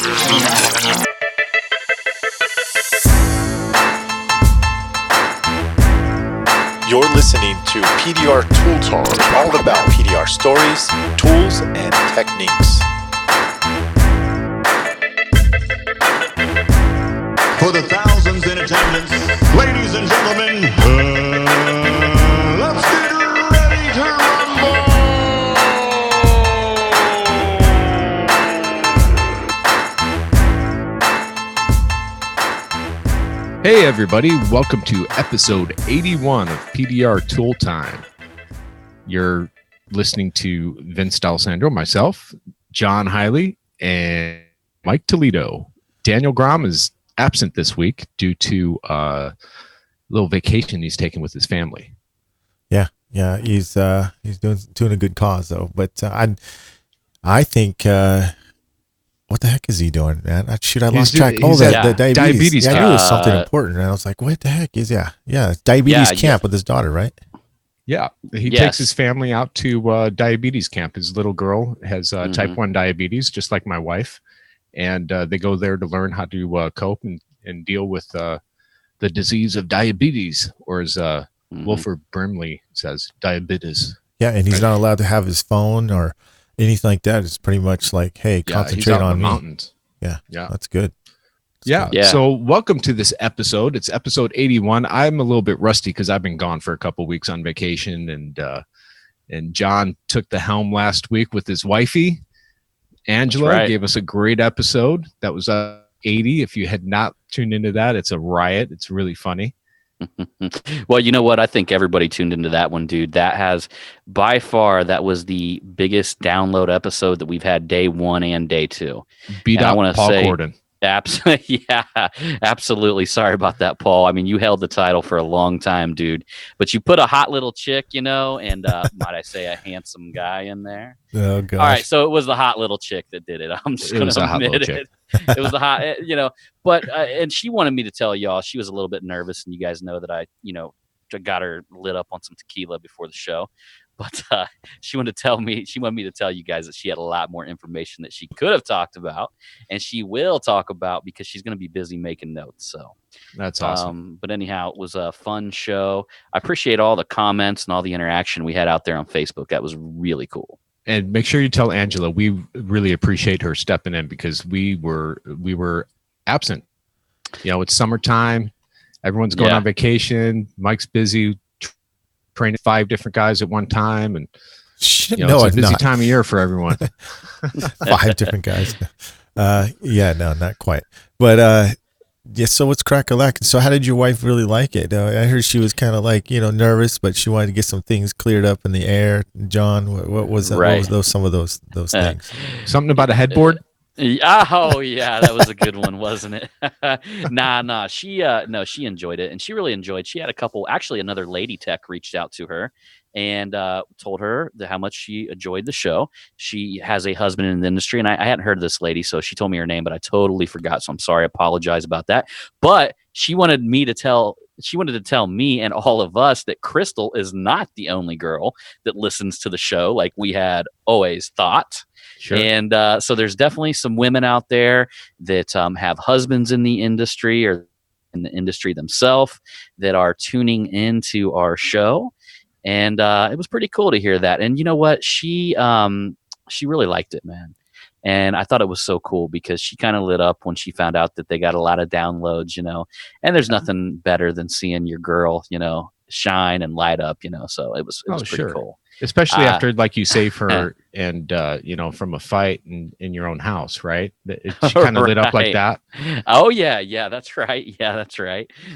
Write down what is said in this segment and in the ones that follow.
You're listening to PDR Tool Talk, all about PDR stories, tools, and techniques. For the thousands in attendance, ladies and gentlemen, let's get ready to rumble! Hey everybody, welcome to episode 81 of PDR Tool Time. You're listening to Vince D'Alessandro, myself, John Hiley, and Mike Toledo. Daniel Grom is absent this week due to a little vacation he's taking with his family. Yeah, he's doing a good cause though. But I think what the heck is he doing, man? I lost track. The diabetes. Yeah, I knew it was something important, and I was like, what the heck is diabetes camp with his daughter, right? Yeah, he takes his family out to diabetes camp. His little girl has type 1 diabetes, just like my wife. And they go there to learn how to cope and deal with the disease of diabetes, or as Wilford Brimley says, diabetes. Yeah, and he's not allowed to have his phone or anything like that. It's pretty much like, hey, concentrate on the me. Mountains. Yeah, that's good. Yeah. So welcome to this episode. It's episode 81. I'm a little bit rusty because I've been gone for a couple weeks on vacation, and John took the helm last week with his wifey. Angela gave us a great episode. That was 80. If you had not tuned into that, it's a riot. It's really funny. Well, you know what? I think everybody tuned into that one, dude. That has, by far, that was the biggest download episode that we've had day one and day two. Beat out Paul Corden. Absolutely. Sorry about that, Paul. I mean, you held the title for a long time, dude. But you put a hot little chick, and might I say a handsome guy in there. Oh, gosh. All right, so it was the hot little chick that did it. I'm just going to admit it. It was the hot, But and she wanted me to tell y'all she was a little bit nervous, and you guys know that I got her lit up on some tequila before the show. But she wanted me to tell you guys that she had a lot more information that she could have talked about, and she will talk about because she's going to be busy making notes. So that's awesome. But anyhow, it was a fun show. I appreciate all the comments and all the interaction we had out there on Facebook. That was really cool. And make sure you tell Angela we really appreciate her stepping in because we were absent. It's summertime. Everyone's going on vacation. Mike's busy training 5 different guys at one time, and it's a busy time of year for everyone. 5 different guys. No, not quite. But so what's crack-a-lack? So how did your wife really like it? I heard she was kind of like nervous, but she wanted to get some things cleared up in the air. John, what was that? Right. What was some of those things? Something about a headboard. Oh yeah, that was a good one, wasn't it? Nah. She enjoyed it, and she really enjoyed. She had another lady tech reached out to her and told her how much she enjoyed the show. She has a husband in the industry, and I hadn't heard of this lady, so she told me her name, but I totally forgot. So I'm sorry, I apologize about that. But she wanted to tell me and all of us that Crystal is not the only girl that listens to the show like we had always thought. Sure. And so there's definitely some women out there that have husbands in the industry or in the industry themselves that are tuning into our show. And it was pretty cool to hear that. And you know what? She really liked it, man. And I thought it was so cool because she kind of lit up when she found out that they got a lot of downloads, and there's nothing better than seeing your girl, shine and light up, so it was pretty cool. Especially after, like you save her and, from a fight in your own house, right? She kind of lit up like that. Oh, yeah. Yeah, that's right.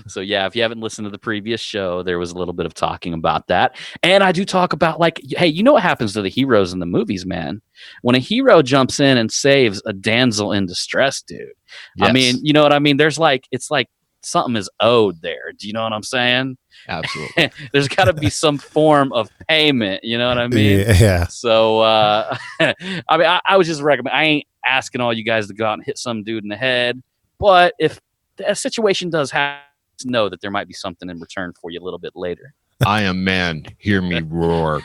So, if you haven't listened to the previous show, there was a little bit of talking about that. And I do talk about, hey, you know what happens to the heroes in the movies, man? When a hero jumps in and saves a damsel in distress, dude. Yes. I mean, you know what I mean? There's it's like something is owed there. Do you know what I'm saying? Absolutely. There's got to be some form of payment. You know what I mean? Yeah. So, I mean, I was just recommend. I ain't asking all you guys to go out and hit some dude in the head, but if a situation does happen, know that there might be something in return for you a little bit later. I am man. Hear me roar.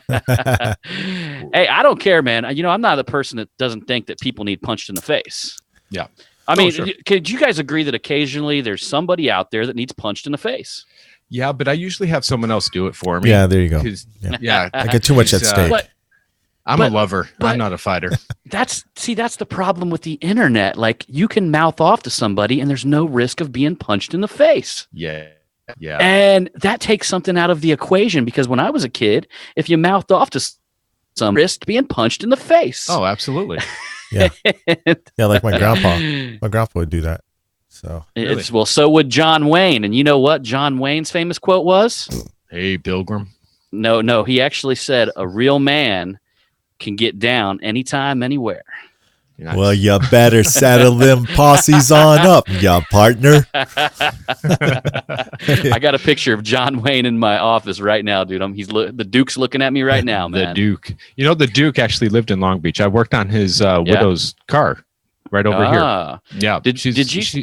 Hey, I don't care, man. I'm not the person that doesn't think that people need punched in the face. Yeah. I mean, sure. could you guys agree that occasionally there's somebody out there that needs punched in the face? Yeah, but I usually have someone else do it for me. Yeah, there you go. 'Cause- Yeah. yeah, I get too much at stake. But I'm But- a lover. but- I'm not a fighter. that's the problem with the internet. Like, you can mouth off to somebody and there's no risk of being punched in the face. Yeah. Yeah. And that takes something out of the equation, because when I was a kid, if you mouthed off to some, risk being punched in the face. Oh, absolutely. Yeah, like my grandpa. My grandpa would do that. So Well, so would John Wayne. And you know what John Wayne's famous quote was? Hey, Pilgrim. No, he actually said, a real man can get down anytime, anywhere. Nice. well, you better settle them posses on up, ya partner. I got a picture of John Wayne in my office right now, dude. The Duke's looking at me right now, man. The Duke. You know, the Duke actually lived in Long Beach. I worked on his widow's car right over here. Yeah. She's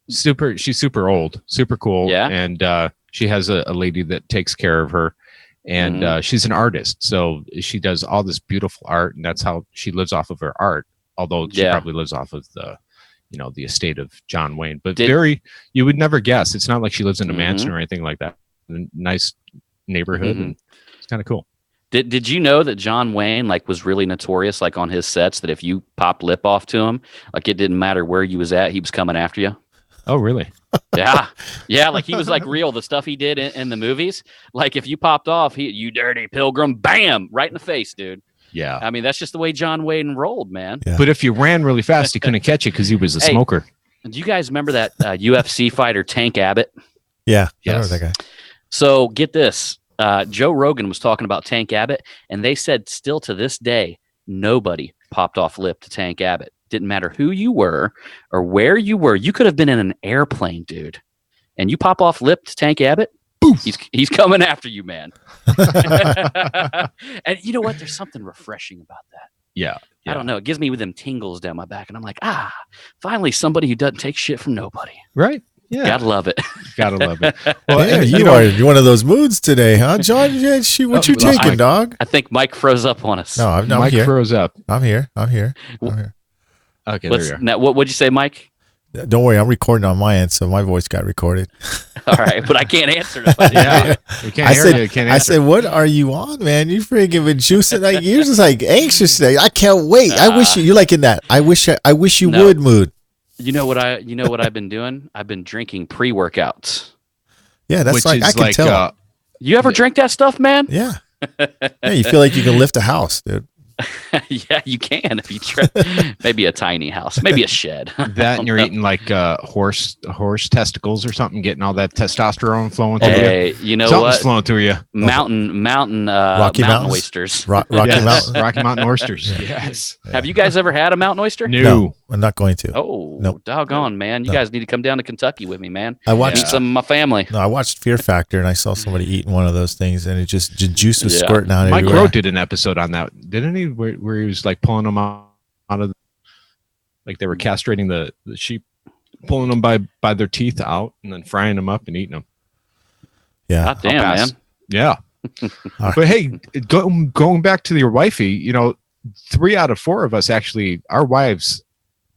super old, super cool. Yeah. And she has a lady that takes care of her. And she's an artist. So she does all this beautiful art. And that's how she lives off of her art. Although she probably lives off of the estate of John Wayne. But you would never guess. It's not like she lives in a mansion or anything like that. A nice neighborhood. And it's kind of cool. Did you know that John Wayne was really notorious on his sets, that if you popped lip off to him, it didn't matter where you was at, he was coming after you? Oh, really? Yeah. He was real. The stuff he did in the movies, if you popped off, you dirty pilgrim, bam, right in the face, dude. Yeah. I mean, that's just the way John Wayne rolled, man. Yeah. But if you ran really fast, he couldn't catch you because he was a smoker. Do you guys remember that UFC fighter Tank Abbott? Yeah, Yes. I remember that guy. So get this. Joe Rogan was talking about Tank Abbott, and they said still to this day, nobody popped off lip to Tank Abbott. Didn't matter who you were or where you were. You could have been in an airplane, dude, and you pop off lip to Tank Abbott, he's coming after you, man. And you know what? There's something refreshing about that. Yeah. I don't know. It gives me them tingles down my back, and I'm like, finally somebody who doesn't take shit from nobody. Right. Yeah. Gotta love it. Gotta love it. Well, yeah, you are in one of those moods today, huh, John? Yeah, what you taking, dog? I think Mike froze up on us. No, I'm Mike here. froze up. I'm here. Okay, there you are. Now, what'd you say, Mike? Don't worry, I'm recording on my end, so my voice got recorded. All right, but I can't answer nobody. Yeah. We can't hear you. Can't I answer. said, what are you on, man? You freaking been juicing. You're just anxious today. I can't wait. I wish you're in that. I wish you would mood. You know what I've been doing? I've been drinking pre-workouts. Yeah, that's I can tell. You ever drink that stuff, man? Yeah. Yeah, you feel like you can lift a house, dude. Yeah, you can if you try. Maybe a tiny house, maybe a shed. That, and you're eating horse testicles or something, getting all that testosterone flowing through you. Hey, you know Something's what? flowing through you. Mountain Rocky Mountains? oysters. Rocky Yes, Mountain. Rocky Mountain oysters. Yes. Have you guys ever had a mountain oyster? No. I'm not going to. Oh, Nope. doggone, man! You guys need to come down to Kentucky with me, man. I watched Meet some of my family. I watched Fear Factor and I saw somebody eating one of those things and it just juice was Yeah. squirting out Mike everywhere. Rowe did an episode on that, didn't he? Where he was pulling them out of, they were castrating the sheep, pulling them by their teeth out and then frying them up and eating them. Yeah. God damn, I'll man. pass. Yeah. right. But hey, going back to your wifey, 3 out of 4 of us actually, our wives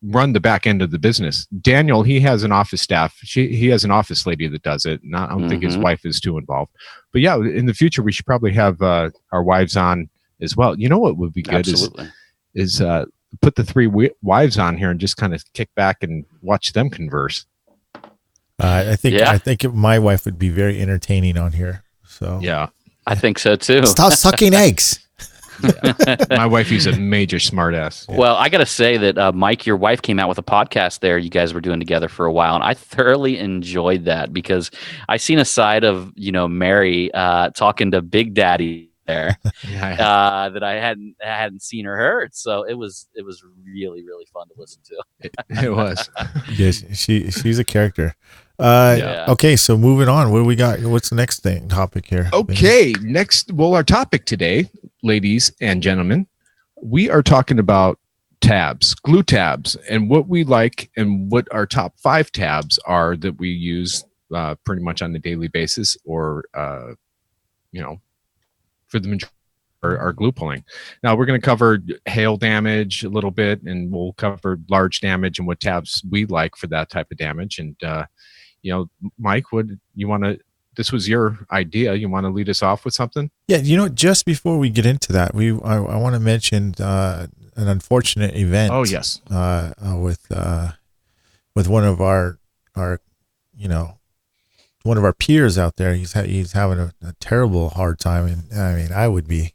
run the back end of the business. Daniel, he has an office staff. He has an office lady that does it. And I don't think his wife is too involved. But yeah, in the future, we should probably have our wives on as well. You know what would be good Absolutely. is put the 3 wives on here and just kind of kick back and watch them converse. I think my wife would be very entertaining on here. So Yeah. I think so too. stop sucking eggs. My wifey's a major smartass. Well, I got to say that, Mike, your wife came out with a podcast there you guys were doing together for a while. And I thoroughly enjoyed that because I seen a side of, Mary talking to Big Daddy there Yeah. that I hadn't seen or heard. So it was really, really fun to listen to. It was. Yes, she's a character. Yeah. Okay, so moving on. What do we got? What's the next topic here? Okay, next, our topic today, ladies and gentlemen, we are talking about tabs, glue tabs, and what we like and what our top 5 tabs are that we use pretty much on a daily basis or, for the our glue pulling. Now we're going to cover hail damage a little bit, and we'll cover large damage and what tabs we like for that type of damage. And Mike, this was your idea. You want to lead us off with something? Yeah, just before we get into that, I want to mention an unfortunate event. Oh yes, with one of our one of our peers out there. He's having a terrible hard time, and I mean, I would be.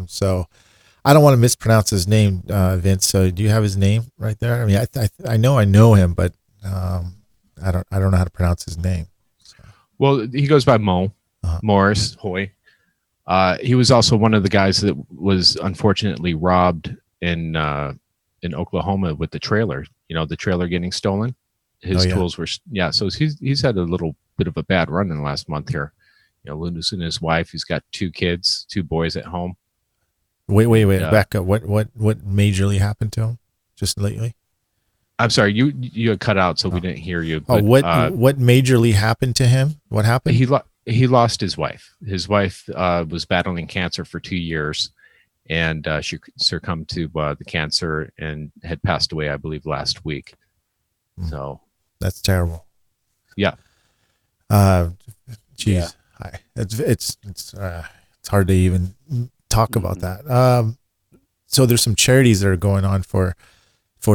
So I don't want to mispronounce his name, Vince. So do you have his name right there? I mean, I know him, but I don't know how to pronounce his name. So. Well, he goes by Mo Morris Hoy. He was also one of the guys that was unfortunately robbed in Oklahoma with the trailer. The trailer getting stolen. His tools were So he's had a little bit of a bad run in the last month here. Losing his wife. He's got 2 kids, 2 boys at home. Wait. Back up. What majorly happened to him just lately? I'm sorry, you had cut out, so we didn't hear you. But, what majorly happened to him? What happened? He lost his wife. His wife was battling cancer for 2 years, and she succumbed to the cancer and had passed away, I believe, last week. So that's terrible. Yeah. Geez. Yeah. It's hard to even talk about that. So there's some charities that are going on for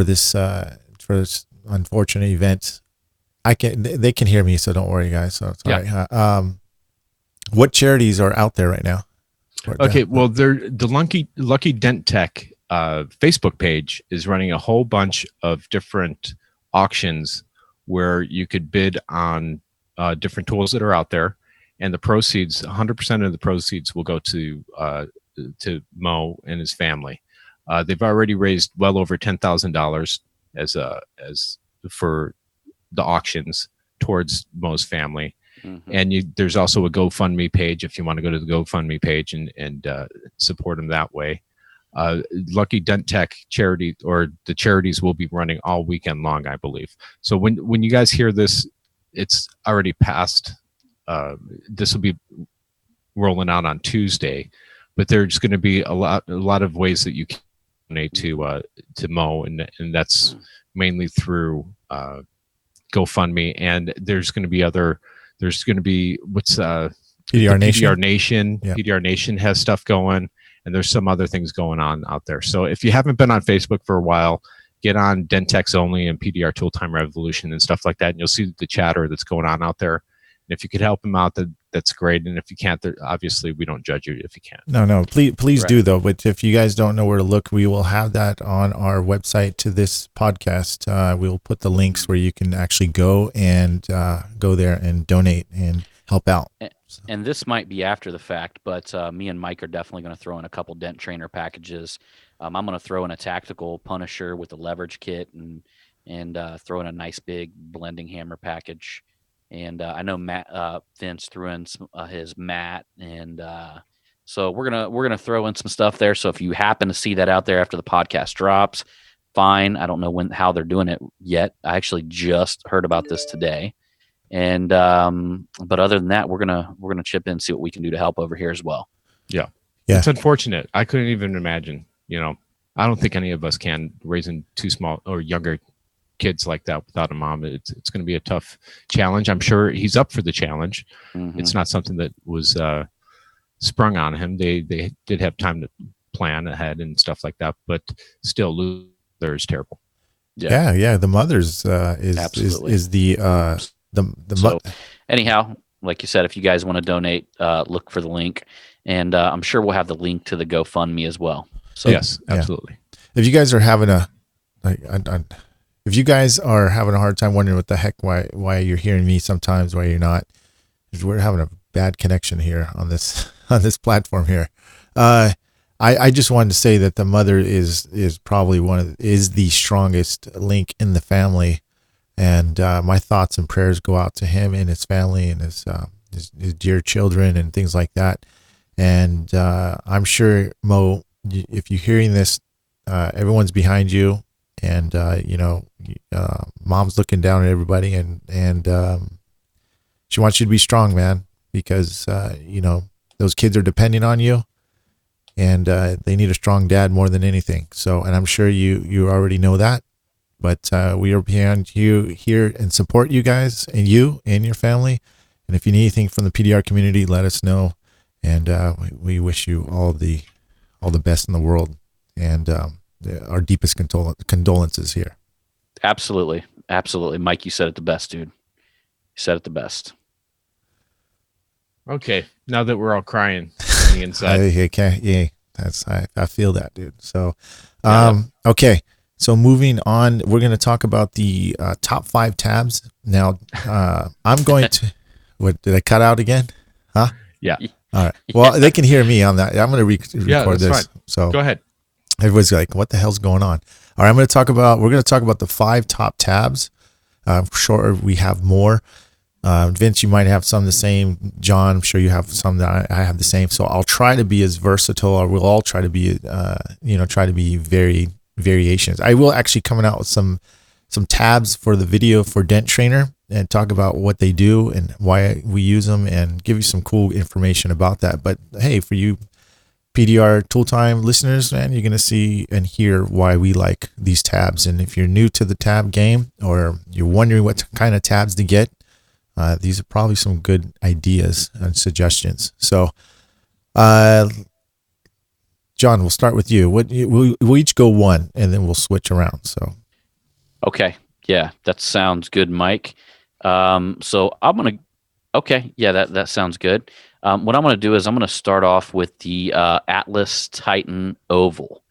this unfortunate event. They can hear me, so don't worry, guys. So it's all right. What charities are out there right now? Okay, well, the Lucky Dent Tech Facebook page is running a whole bunch of different auctions where you could bid on different tools that are out there, and the proceeds, 100% of the proceeds, will go to Mo and his family. They've already raised well over $10,000 as for the auctions towards Mo's family. Mm-hmm. And there's also a GoFundMe page if you want to go to the GoFundMe page and support them that way. Lucky Dent Tech charity, or the charities, will be running all weekend long, I believe. So when you guys hear this, it's already passed. This will be rolling out on Tuesday, but there's going to be a lot of ways that you can donate to Mo, and that's mainly through GoFundMe. And there's going to be PDR Nation. Yeah. PDR Nation has stuff going, and there's some other things going on out there. So if you haven't been on Facebook for a while, get on Dentex Only and PDR Tooltime Revolution and stuff like that, and you'll see the chatter that's going on out there. And if you could help them out, that's great. And if you can't, obviously we don't judge you if you can't. No, please do though. But if you guys don't know where to look, we will have that on our website to this podcast. We will put the links where you can actually go and go there and donate and help out. And this might be after the fact, but me and Mike are definitely going to throw in a couple Dent Trainer packages. I'm going to throw in a tactical Punisher with a leverage kit and throw in a nice big blending hammer package. And I know Vince threw in his mat, and so we're gonna throw in some stuff there. So if you happen to see that out there after the podcast drops, fine. I don't know how they're doing it yet. I actually just heard about this today, and but other than that, we're gonna chip in and see what we can do to help over here as well. Yeah. It's unfortunate. I couldn't even imagine. I don't think any of us can, raising 2 small or younger kids like that without a mom. It's going to be a tough challenge. I'm sure he's up for the challenge. Mm-hmm. It's not something that was sprung on him. They did have time to plan ahead and stuff like that, but still, Luther is terrible. Yeah. The mother's is the so anyhow, like you said, if you guys want to donate, look for the link, and I'm sure we'll have the link to the GoFundMe as well. So yes, absolutely. If you guys are having if you guys are having a hard time wondering what the heck, why you're hearing me sometimes, why you're not, we're having a bad connection here on this platform here. I just wanted to say that the mother is probably is the strongest link in the family, and my thoughts and prayers go out to him and his family and his dear children and things like that. And I'm sure, Mo, if you're hearing this, everyone's behind you. And mom's looking down at everybody, and she wants you to be strong, man, because those kids are depending on you, and they need a strong dad more than anything. So, and I'm sure you already know that, but we are behind you here and support you guys and you and your family. And if you need anything from the PDR community, let us know. And we wish you all the best in the world, and our deepest condolences here. Absolutely. Absolutely. Mike, you said it the best, dude. You said it the best. Okay. Now that we're all crying on the inside. I feel that, dude. So, okay. So moving on, we're going to talk about the top 5 tabs. Now, I'm going to, what, did I cut out again? Huh? Yeah. All right. Well, they can hear me on that. I'm going to record this. Fine. So go ahead. Everybody's like, what the hell's going on? All right. We're going to talk about the 5 top tabs. I'm sure we have more. Vince, you might have some the same. John, I'm sure you have some that I have the same. So I'll try to be as versatile, or we'll all try to be, very variations. I will actually coming out with some tabs for the video for Dent Trainer and talk about what they do and why we use them and give you some cool information about that. But hey, for you PDR Tool Time listeners, man, you're going to see and hear why we like these tabs. And if you're new to the tab game, or you're wondering what kind of tabs to get, these are probably some good ideas and suggestions. So, John, we'll start with you. We'll each go one, and then we'll switch around. So, okay, yeah, that sounds good, Mike. So I'm gonna. Okay, yeah, that sounds good. What I'm gonna do is I'm gonna start off with the Atlas Titan Oval.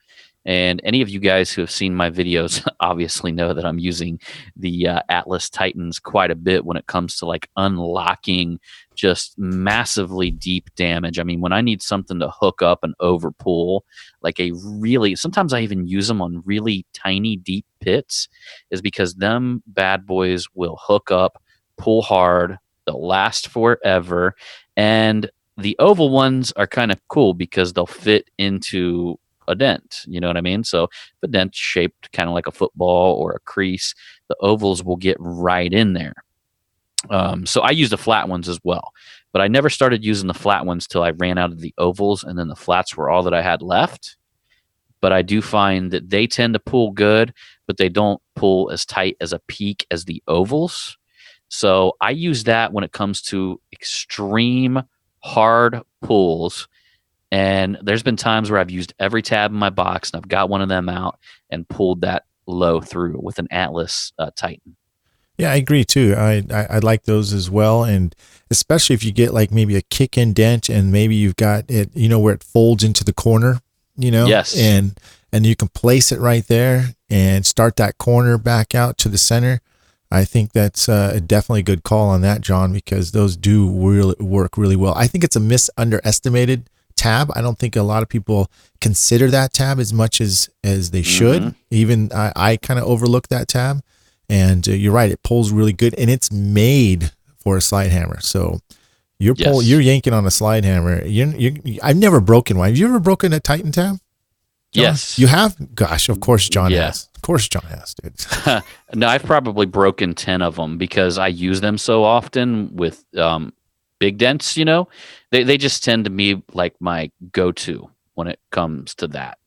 And any of you guys who have seen my videos obviously know that I'm using the Atlas Titans quite a bit when it comes to like unlocking just massively deep damage. I mean, when I need something to hook up an overpull, like sometimes I even use them on really tiny deep pits, is because them bad boys will hook up, pull hard, they'll last forever. And the oval ones are kind of cool because they'll fit into a dent, you know what I mean? So if a dent's shaped kind of like a football or a crease, the ovals will get right in there. So I use the flat ones as well, but I never started using the flat ones till I ran out of the ovals, and then the flats were all that I had left. But I do find that they tend to pull good, but they don't pull as tight as a peak as the ovals. So I use that when it comes to extreme hard pulls. And there's been times where I've used every tab in my box, and I've got one of them out and pulled that low through with an Atlas Titan. Yeah, I agree too. I like those as well, and especially if you get like maybe a kick-in dent, and maybe you've got it, where it folds into the corner, Yes. and you can place it right there and start that corner back out to the center. I think that's definitely a good call on that, John, because those do really work really well. I think it's a underestimated tab. I don't think a lot of people consider that tab as much as they should. Mm-hmm. Even I kind of overlook that tab, and you're right, it pulls really good, and it's made for a slide hammer. So you're yanking on a slide hammer. I've never broken one. Have you ever broken a Titan tab, John? Yes. You have? Gosh, of course John has. Of course John has, dude. No, I've probably broken 10 of them because I use them so often with big dents, they just tend to be like my go-to when it comes to that.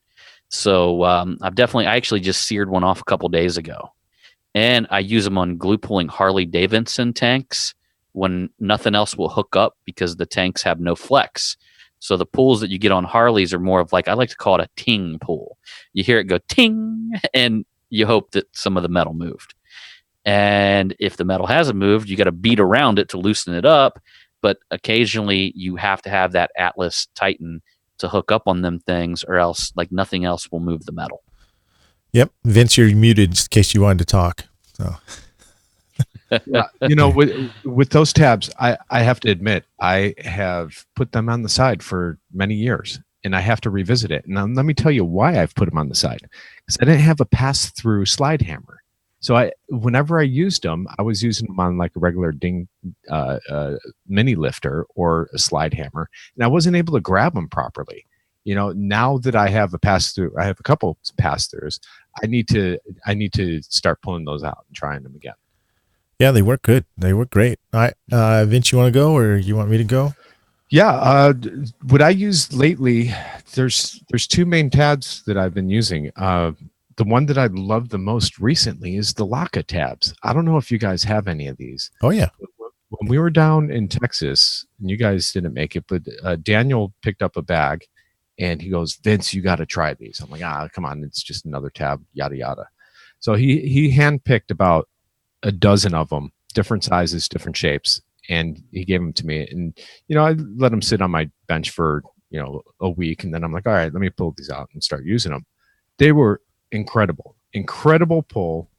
So I actually just seared one off a couple days ago, and I use them on glue pulling Harley Davidson tanks when nothing else will hook up because the tanks have no flex. So the pulls that you get on Harleys are more of like, I like to call it a ting pull. You hear it go ting, and you hope that some of the metal moved. And if the metal hasn't moved, you got to beat around it to loosen it up. But occasionally you have to have that Atlas Titan to hook up on them things, or else like nothing else will move the metal. Yep. Vince, you're muted just in case you wanted to talk. So, with those tabs, I have to admit, I have put them on the side for many years, and I have to revisit it. And let me tell you why I've put them on the side, because I didn't have a pass-through slide hammer. So whenever I used them, I was using them on like a regular mini lifter or a slide hammer, and I wasn't able to grab them properly. Now that I have a pass through, I have a couple pass throughs. I need to start pulling those out and trying them again. Yeah, they work good. They work great. All right, Vince, you want to go, or you want me to go? Yeah, what I use lately, there's two main tabs that I've been using. The one that I love the most recently is the Laka tabs. I don't know if you guys have any of these. Oh yeah. When we were down in Texas, and you guys didn't make it, but Daniel picked up a bag, and he goes, "Vince, you got to try these." I'm like, come on, it's just another tab, yada yada. So he handpicked about a dozen of them, different sizes, different shapes, and he gave them to me. And I let them sit on my bench for a week, and then I'm like, all right, let me pull these out and start using them. They were incredible pull.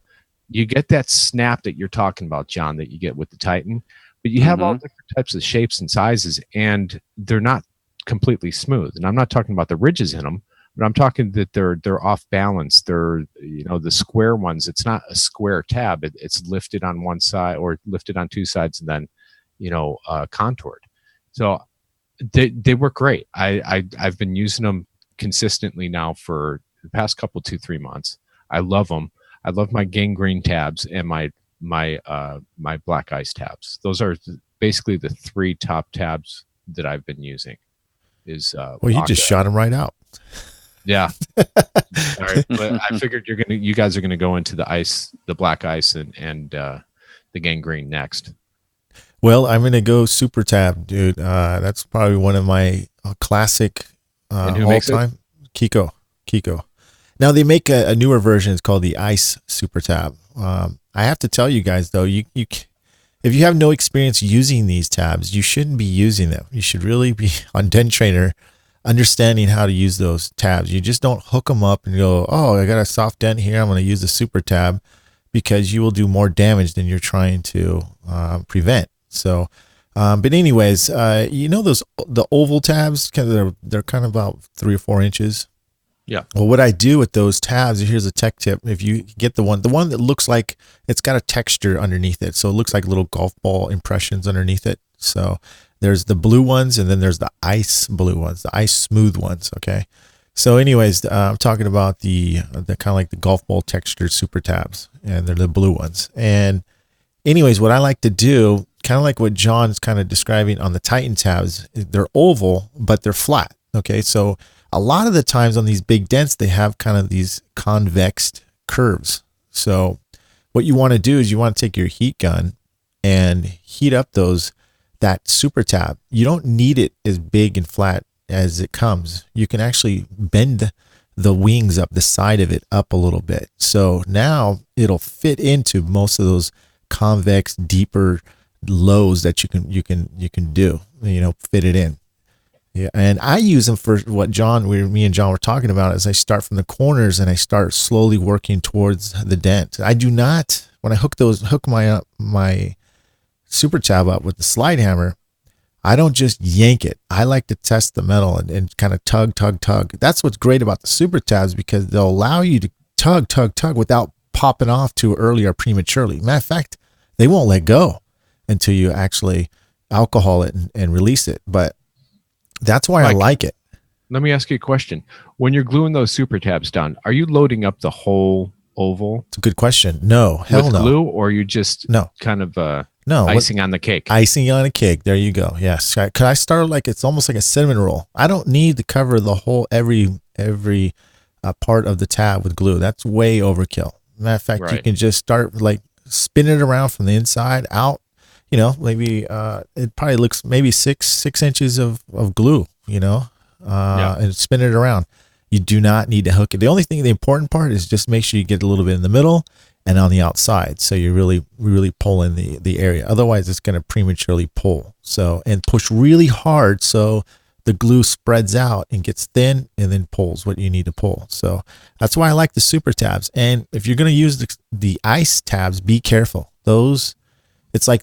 You get that snap that you're talking about, John, that you get with the Titan, but you have all different types of shapes and sizes, and they're not completely smooth. And I'm not talking about the ridges in them, but I'm talking that they're off balance. They're the square ones. It's not a square tab. It's lifted on one side or lifted on two sides and then contoured. So they work great. I've been using them consistently now for the past couple 2-3 months. I love them. I love my gangrene tabs and my black ice tabs. Those are basically the 3 top tabs that I've been using. Well, you just shot them right out. Yeah. All right. But I figured you guys are gonna go into the black ice and the gangrene next. Well, I'm gonna go super tab, dude. That's probably one of my classic all time. Kiko. Now they make a newer version. It's called the Ice Super Tab. I have to tell you guys though, if you have no experience using these tabs, you shouldn't be using them. You should really be on Dent Trainer, understanding how to use those tabs. You just don't hook them up and go, oh, I got a soft dent here, I'm going to use the super tab, because you will do more damage than you're trying to prevent. So, but anyways, the oval tabs, they're kind of about 3 or 4 inches. Yeah. Well, what I do with those tabs, here's a tech tip. If you get the one that looks like it's got a texture underneath it, so it looks like little golf ball impressions underneath it. So there's the blue ones, and then there's the ice blue ones, the ice smooth ones. Okay. So anyways, I'm talking about the kind of like the golf ball textured super tabs, and they're the blue ones. And anyways, what I like to do, kind of like what John's kind of describing on the Titan tabs, they're oval, but they're flat. Okay. So a lot of the times on these big dents, they have kind of these convex curves. So what you want to do is you want to take your heat gun and heat up that super tab. You don't need it as big and flat as it comes. You can actually bend the wings up, the side of it up a little bit. So now it'll fit into most of those convex, deeper lows that you can do, fit it in. Yeah, and I use them for what me and John were talking about, is I start from the corners and I start slowly working towards the dent. I do not, when I hook my super tab up with the slide hammer, I don't just yank it. I like to test the metal and kind of tug. That's what's great about the super tabs, because they'll allow you to tug without popping off too early or prematurely. Matter of fact, they won't let go until you actually alcohol it and release it. But that's why Mike, I like it. Let me ask you a question. When you're gluing those super tabs down, are you loading up the whole oval? It's a good question. No, hell with no. glue, or are you just kind of icing on the cake? Icing on a cake. There you go. Yes. Could I start it's almost like a cinnamon roll? I don't need to cover the whole every part of the tab with glue. That's way overkill. Matter of fact, You can just start spin it around from the inside out. Maybe it probably looks maybe 6 inches of glue, and spin it around. You do not need to hook it. The important part is just make sure you get a little bit in the middle and on the outside. So you're really pulling the area. Otherwise it's going to prematurely pull. So, and push really hard so the glue spreads out and gets thin and then pulls what you need to pull. So that's why I like the super tabs. And if you're going to use the ice tabs, be careful. It's like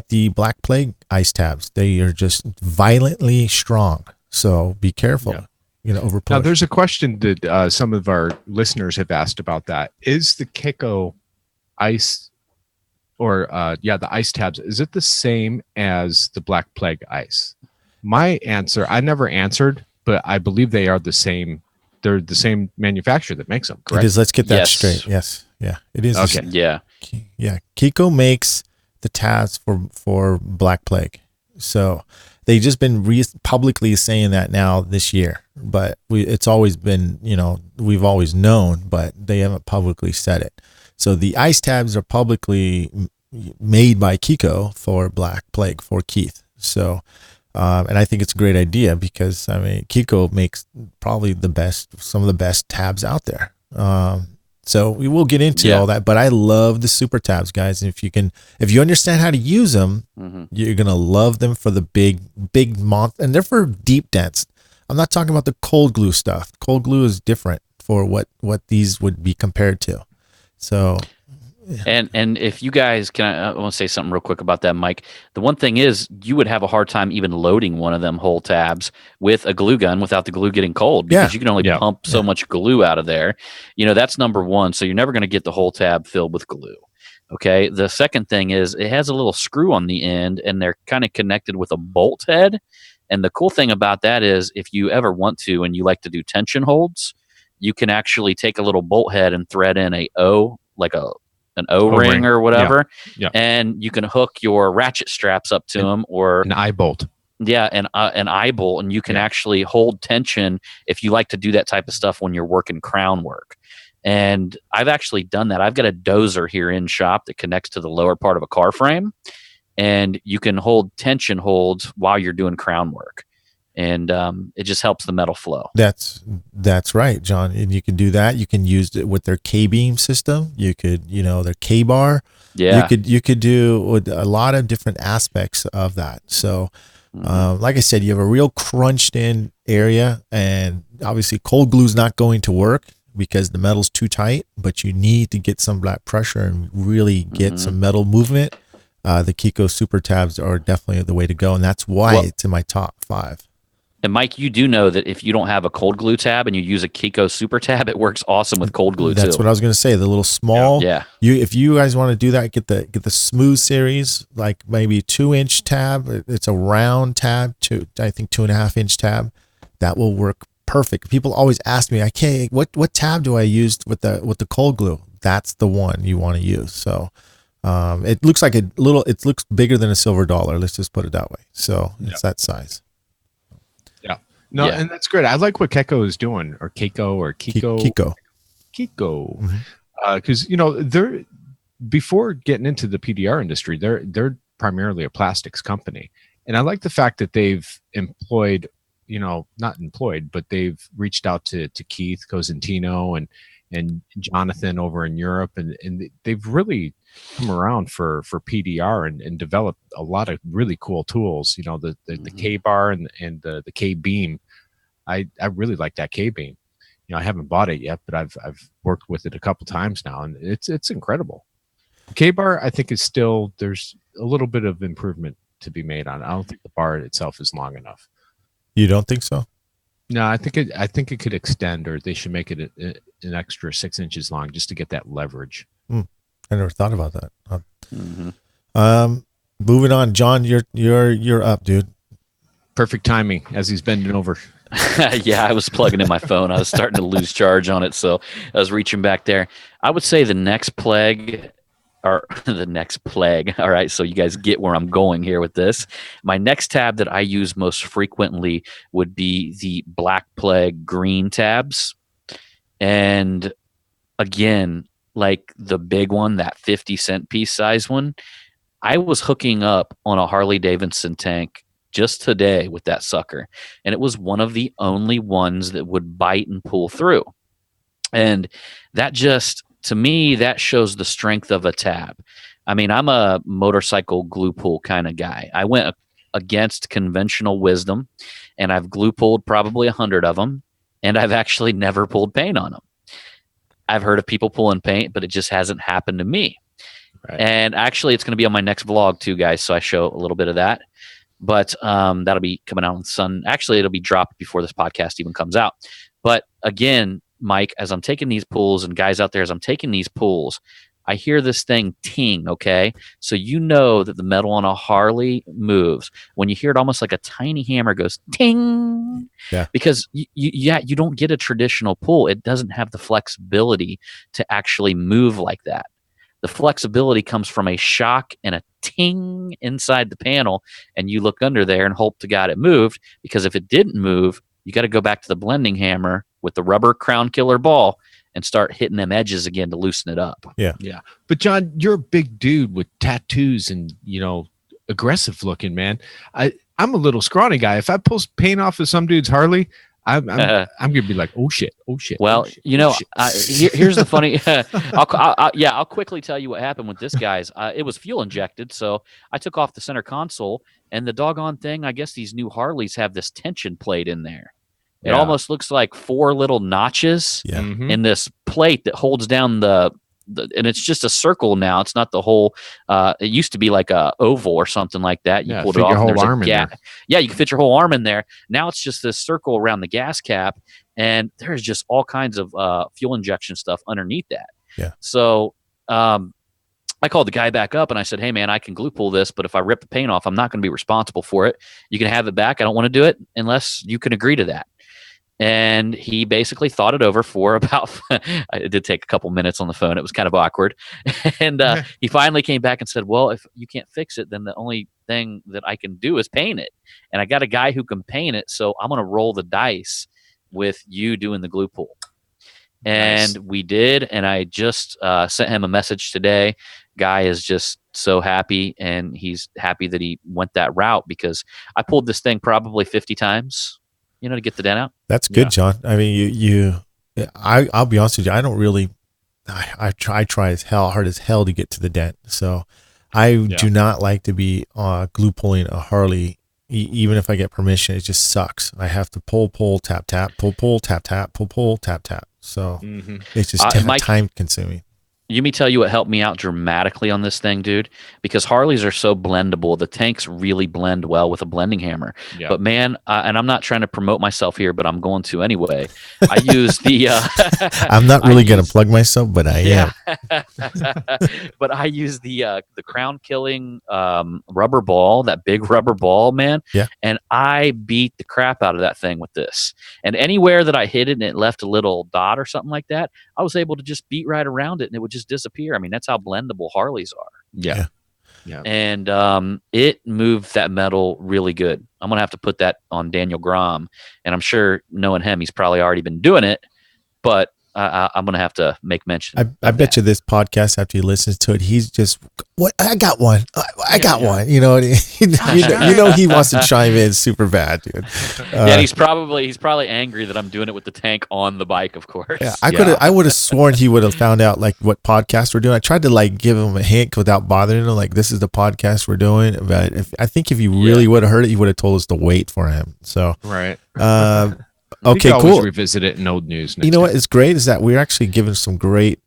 the Black Plague ice tabs. They are just violently strong. So be careful. Yeah. Over push. Now, there's a question that some of our listeners have asked about that. Is the Kiko ice, or the ice tabs, is it the same as the Black Plague ice? My answer, I never answered, but I believe they are the same. They're the same manufacturer that makes them, correct? It is. Let's get that straight. Yes. Yeah, it is. Okay. Yeah. Kiko makes the tabs for Black Plague. So They just been publicly saying that now this year, but it's always been, we've always known, but they haven't publicly said it. So the ice tabs are publicly made by Kiko for Black Plague for Keith. So, and I think it's a great idea because Kiko makes probably some of the best tabs out there. So we will get into all that, but I love the super tabs, guys. And if you understand how to use them, you're going to love them for the big and they're for deep dents. I'm not talking about the cold glue stuff. Cold glue is different for what these would be compared to. So, and if you guys I want to say something real quick about that, Mike. The one thing is you would have a hard time even loading one of them whole tabs with a glue gun without the glue getting cold because you can only pump so much glue out of there. That's number one. So you're never going to get the whole tab filled with glue. Okay. The second thing is it has a little screw on the end and they're kind of connected with a bolt head. And the cool thing about that is if you ever want to and you like to do tension holds, you can actually take a little bolt head and thread in an O-ring or whatever, and you can hook your ratchet straps up to them or an eye bolt. Yeah, an eye bolt, and you can actually hold tension if you like to do that type of stuff when you're working crown work. And I've actually done that. I've got a dozer here in shop that connects to the lower part of a car frame, and you can hold tension holds while you're doing crown work. And it just helps the metal flow. That's right, John. And you can do that. You can use it with their K-beam system. You could, their K-bar. Yeah. You could do a lot of different aspects of that. So, like I said, you have a real crunched in area, and obviously cold glue is not going to work because the metal's too tight. But you need to get some black pressure and really get some metal movement. The Kiko Super Tabs are definitely the way to go, and that's why it's in my top 5. And Mike, you do know that if you don't have a cold glue tab and you use a Kiko Super Tab, it works awesome with cold glue too. That's what I was going to say. The little small, if you guys want to do that, get the smooth series, like maybe 2-inch tab. It's a round tab, I think 2.5-inch tab. That will work perfect. People always ask me, okay, what tab do I use with the cold glue? That's the one you want to use. So it looks like it looks bigger than a silver dollar. Let's just put it that way. So it's that size. No, and that's great. I like what Kiko is doing, or Keiko, or Kiko. Because they're before getting into the PDR industry, they're primarily a plastics company, and I like the fact that they've employed, not employed, but they've reached out to Keith Cosentino and Jonathan over in Europe, and they've really come around for PDR and developed a lot of really cool tools. The K-bar and the K-beam. I really like that K-beam. I haven't bought it yet, but I've worked with it a couple times now, and it's incredible. K-bar, I think, is still, there's a little bit of improvement to be made on. I don't think the bar itself is long enough. You don't think so? No, I think it could extend, or they should make it an extra 6 inches long just to get that leverage. I never thought about that. Moving on, John, you're up, dude. Perfect timing as he's bending over. Yeah, I was plugging in my phone. I was starting to lose charge on it, so I was reaching back there. I would say the next plague. All right, so you guys get where I'm going here with this. My next tab that I use most frequently would be the Black Plague green tabs. And again, like the big one, that 50-cent piece size one, I was hooking up on a Harley Davidson tank just today with that sucker. And it was one of the only ones that would bite and pull through. And that just, to me, that shows the strength of a tab. I mean, I'm a motorcycle glue pull kind of guy. I went against conventional wisdom, and I've glue pulled probably 100 of them, and I've actually never pulled paint on them. I've heard of people pulling paint, but it just hasn't happened to me. Right. And actually, it's going to be on my next vlog too, guys, so I show a little bit of that. But that'll be coming out on Sun. Actually, it'll be dropped before this podcast even comes out. But again, Mike, as I'm taking these pulls, and guys out there, as I'm taking these pulls, I hear this thing ting, okay? So you know that the metal on a Harley moves when you hear it almost like a tiny hammer goes ting. Yeah. Because you don't get a traditional pull. It doesn't have the flexibility to actually move like that. The flexibility comes from a shock and a ting inside the panel, and you look under there and hope to God it moved, because if it didn't move, you got to go back to the blending hammer with the rubber crown killer ball and start hitting them edges again to loosen it up. Yeah. But John, you're a big dude with tattoos and, aggressive looking, man. I'm a little scrawny guy. If I pull paint off of some dude's Harley, I'm gonna be like, oh shit. Well, here's the funny. I'll quickly tell you what happened with this guy's. It was fuel injected, so I took off the center console, and the doggone thing. I guess these new Harleys have this tension plate in there. It almost looks like 4 little notches in this plate that holds down the and it's just a circle now. It's not the whole. It used to be like a oval or something like that. You pulled it off. Your whole arm in there. Yeah, you can fit your whole arm in there. Now it's just this circle around the gas cap, and there's just all kinds of fuel injection stuff underneath that. Yeah. So I called the guy back up and I said, "Hey man, I can glue pull this, but if I rip the paint off, I'm not going to be responsible for it. You can have it back. I don't want to do it unless you can agree to that." And he basically thought it over for about, it did take a couple minutes on the phone. It was kind of awkward. And he finally came back and said, well, if you can't fix it, then the only thing that I can do is paint it. And I got a guy who can paint it. So I'm going to roll the dice with you doing the glue pull. And we did. And I just sent him a message today. Guy is just so happy. And he's happy that he went that route, because I pulled this thing probably 50 times. To get the dent out. That's good, John. I mean, I'll be honest with you. I don't really, I try as hard as hell to get to the dent. So I do not like to be glue pulling a Harley. Even if I get permission, it just sucks. I have to pull, tap, tap, pull, tap, tap, pull, tap, tap. So it's just time consuming. You me tell you what helped me out dramatically on this thing, dude, because Harleys are so blendable. The tanks really blend well with a blending hammer. Yeah. But man, and I'm not trying to promote myself here, but I'm going to anyway. I use the. I'm not really going to plug myself, but I am. But I use the crown killing rubber ball, that big rubber ball, man. Yeah. And I beat the crap out of that thing with this. And anywhere that I hit it and it left a little dot or something like that, I was able to just beat right around it and it would just disappear. I mean, that's how blendable Harleys are. Yeah. And it moved that metal really good. I'm gonna have to put that on Daniel Grom, and I'm sure, knowing him, he's probably already been doing it, but I'm gonna have to make mention. I bet you this podcast, after he listens to it, he's just, what? I got one. I got one. You know he wants to chime in super bad, dude. Yeah, he's probably angry that I'm doing it with the tank on the bike, of course. Yeah, I would have sworn he would have found out like what podcast we're doing. I tried to like give him a hint without bothering him, like, this is the podcast we're doing. But I think if he really would have heard it, he would have told us to wait for him. So right. Okay, cool. Revisit it in old news. You know what is great is that we're actually giving some great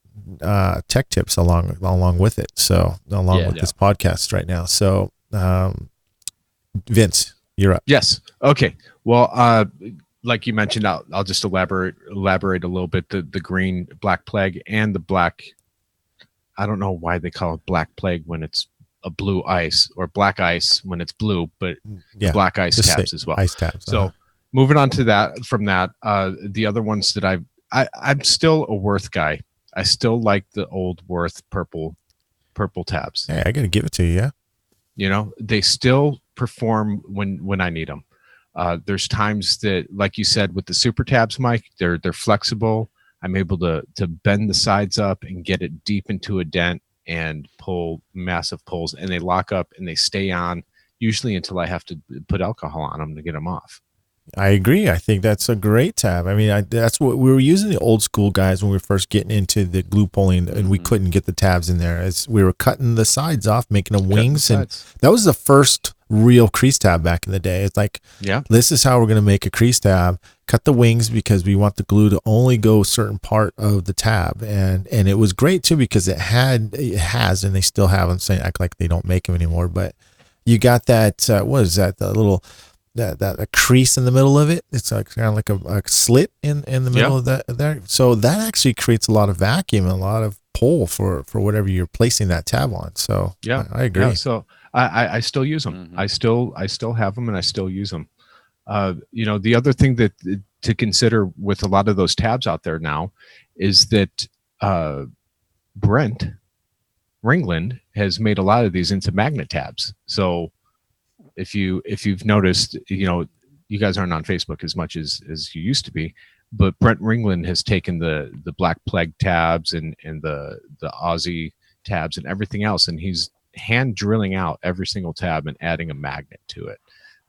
tech tips along with it. So with this podcast right now. So Vince, you're up. Yes. Okay. Well, like you mentioned, I'll just elaborate a little bit. The green black plague and the black. I don't know why they call it black plague when it's a blue ice, or black ice when it's blue, but black ice tabs as well. Ice tabs. So. Moving on to that, from that, the other ones that I'm still a Worth guy. I still like the old Worth purple tabs. Hey, I got to give it to you. Yeah. They still perform when I need them. There's times that, like you said, with the super tabs, Mike, they're flexible. I'm able to bend the sides up and get it deep into a dent and pull massive pulls, and they lock up and they stay on usually until I have to put alcohol on them to get them off. I agree. I think that's a great tab. I mean, that's what we were using, the old school guys, when we were first getting into the glue pulling, and we couldn't get the tabs in there, as we were cutting the sides off, making them wings. And that was the first real crease tab back in the day. It's like, this is how we're going to make a crease tab, cut the wings, because we want the glue to only go a certain part of the tab. And it was great too, because it has, and they still have them, saying act like they don't make them anymore. But you got that, what is that? The little, that a crease in the middle of it. It's like kind of like a slit in the middle of that there. So that actually creates a lot of vacuum and a lot of pull for whatever you're placing that tab on. So I agree. Yeah, so I still use them. I still have them, and I still use them. The other thing that to consider with a lot of those tabs out there now is that Brent Ringland has made a lot of these into magnet tabs. So if you've noticed, you guys aren't on Facebook as much as you used to be, but Brent Ringland has taken the Black Plague tabs and the Aussie tabs and everything else, and he's hand drilling out every single tab and adding a magnet to it.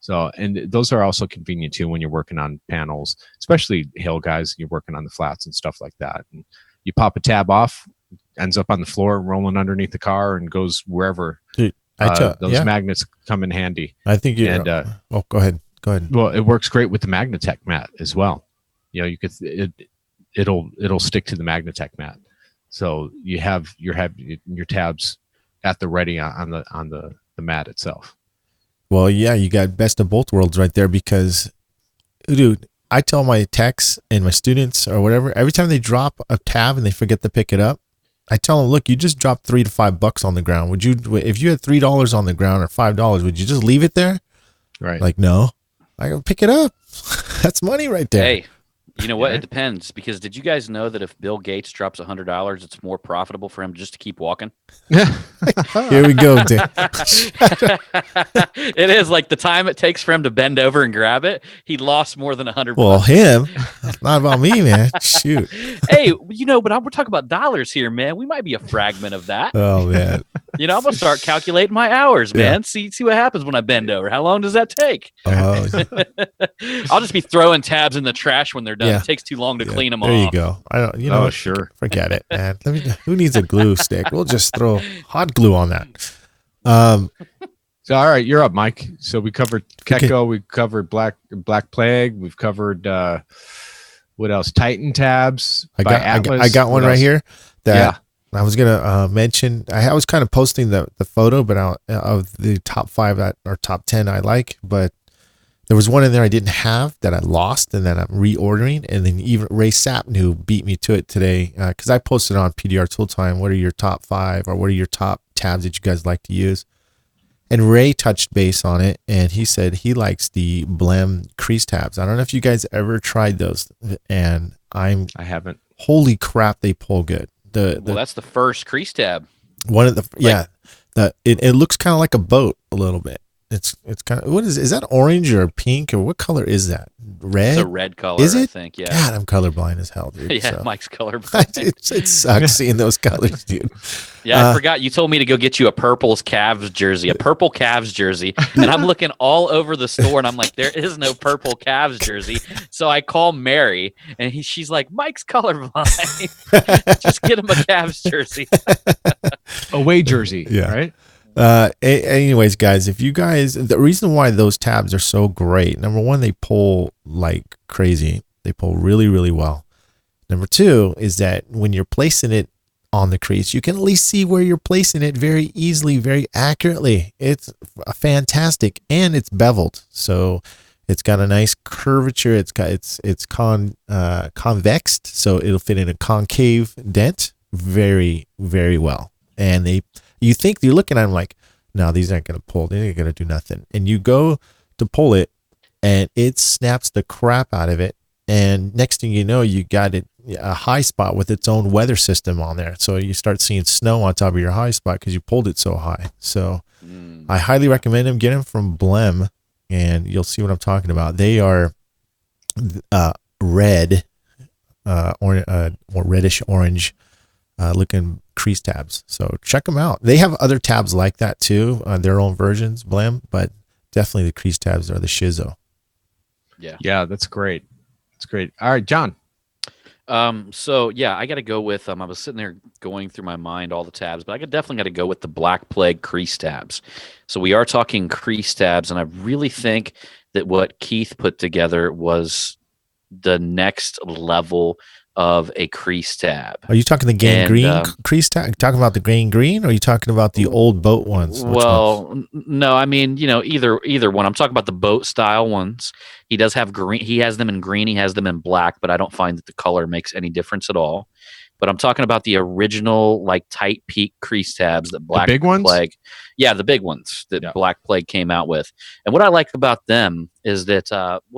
So, and those are also convenient too when you're working on panels, especially hill guys. You're working on the flats and stuff like that, and you pop a tab off, ends up on the floor, rolling underneath the car, and goes wherever. Dude, those magnets come in handy. I think you. And go ahead. Well, it works great with the Magnatech mat as well. You could it'll stick to the Magnatech mat, so you have your tabs at the ready on the mat itself. Well, yeah, you got best of both worlds right there, because, dude, I tell my techs and my students or whatever, every time they drop a tab and they forget to pick it up, I tell them, look, you just dropped $3 to $5 on the ground. Would you, if you had $3 on the ground or $5, would you just leave it there? Right. Like, no, I go pick it up. That's money right there. Hey, you know what? It depends, because did you guys know that if Bill Gates drops $100, it's more profitable for him just to keep walking? Here we go. It is like the time it takes for him to bend over and grab it. He lost more than $100. Well, him, not about me, man. Shoot. Hey, but we're talking about dollars here, man. We might be a fragment of that. Oh man. I'm gonna start calculating my hours, man. See what happens when I bend over. How long does that take? Oh, I'll just be throwing tabs in the trash when they're done. Yeah. It takes too long to clean them there off. you go. I don't. You know. Oh, sure. Forget it, man. Who needs a glue stick? We'll just throw hot glue on that. So all right, you're up, Mike. So we covered Keko, we covered Black Plague, we've covered what else? Titan tabs. I got one right here that I was gonna mention. I was kind of posting the photo, but of the top 5 or top 10 I like, but there was one in there I didn't have that I lost and that I'm reordering. And then even Ray Sapnew beat me to it today, because I posted on PDR Tool Time, what are your top 5 or what are your top tabs that you guys like to use? And Ray touched base on it, and he said he likes the Blem crease tabs. I don't know if you guys ever tried those, and I haven't. Holy crap, they pull good. Well, that's the first crease tab. One of the it looks kind of like a boat a little bit. It's kind of, what is that, orange or pink, or what color is that? Red? It's a red color, is it? I think. Yeah. God, I'm colorblind as hell, dude. Yeah, so. Mike's colorblind. It sucks seeing those colors, dude. Yeah, I forgot. You told me to go get you a purple Cavs jersey, and I'm looking all over the store, and I'm like, there is no purple Cavs jersey. So I call Mary, and she's like, Mike's colorblind. Just get him a Cavs jersey. Away jersey, yeah. Right? Anyways, guys, the reason why those tabs are so great, number one, they pull like crazy. They pull really, really well. Number two is that when you're placing it on the crease, you can at least see where you're placing it very easily, very accurately. It's fantastic, and it's beveled, so it's got a nice curvature. It's convexed, so it'll fit in a concave dent very, very well. And you think you're looking at them like, no, these aren't going to pull. They're going to do nothing. And you go to pull it, and it snaps the crap out of it. And next thing you know, you got it a high spot with its own weather system on there. So you start seeing snow on top of your high spot because you pulled it so high. So I highly recommend them. Get them from Blem, and you'll see what I'm talking about. They are red, or reddish orange looking crease tabs. So check them out. They have other tabs like that too, their own versions, Blem, but definitely the crease tabs are the shizo. Yeah, that's great. It's great. All right, John. So yeah, I got to go with. I was sitting there going through my mind all the tabs, but I definitely got to go with the Black Plague crease tabs. So we are talking crease tabs, and I really think that what Keith put together was the next level of a crease tab. Are you talking the green crease tab? Talking about the green, or are you talking about the old boat ones? No, I mean, either one. I'm talking about the boat style ones. He does have green. He has them in green. He has them in black, but I don't find that the color makes any difference at all. But I'm talking about the original, like, tight peak crease tabs that Black Plague. Yeah, the big ones that Black Plague came out with. And what I like about them is that,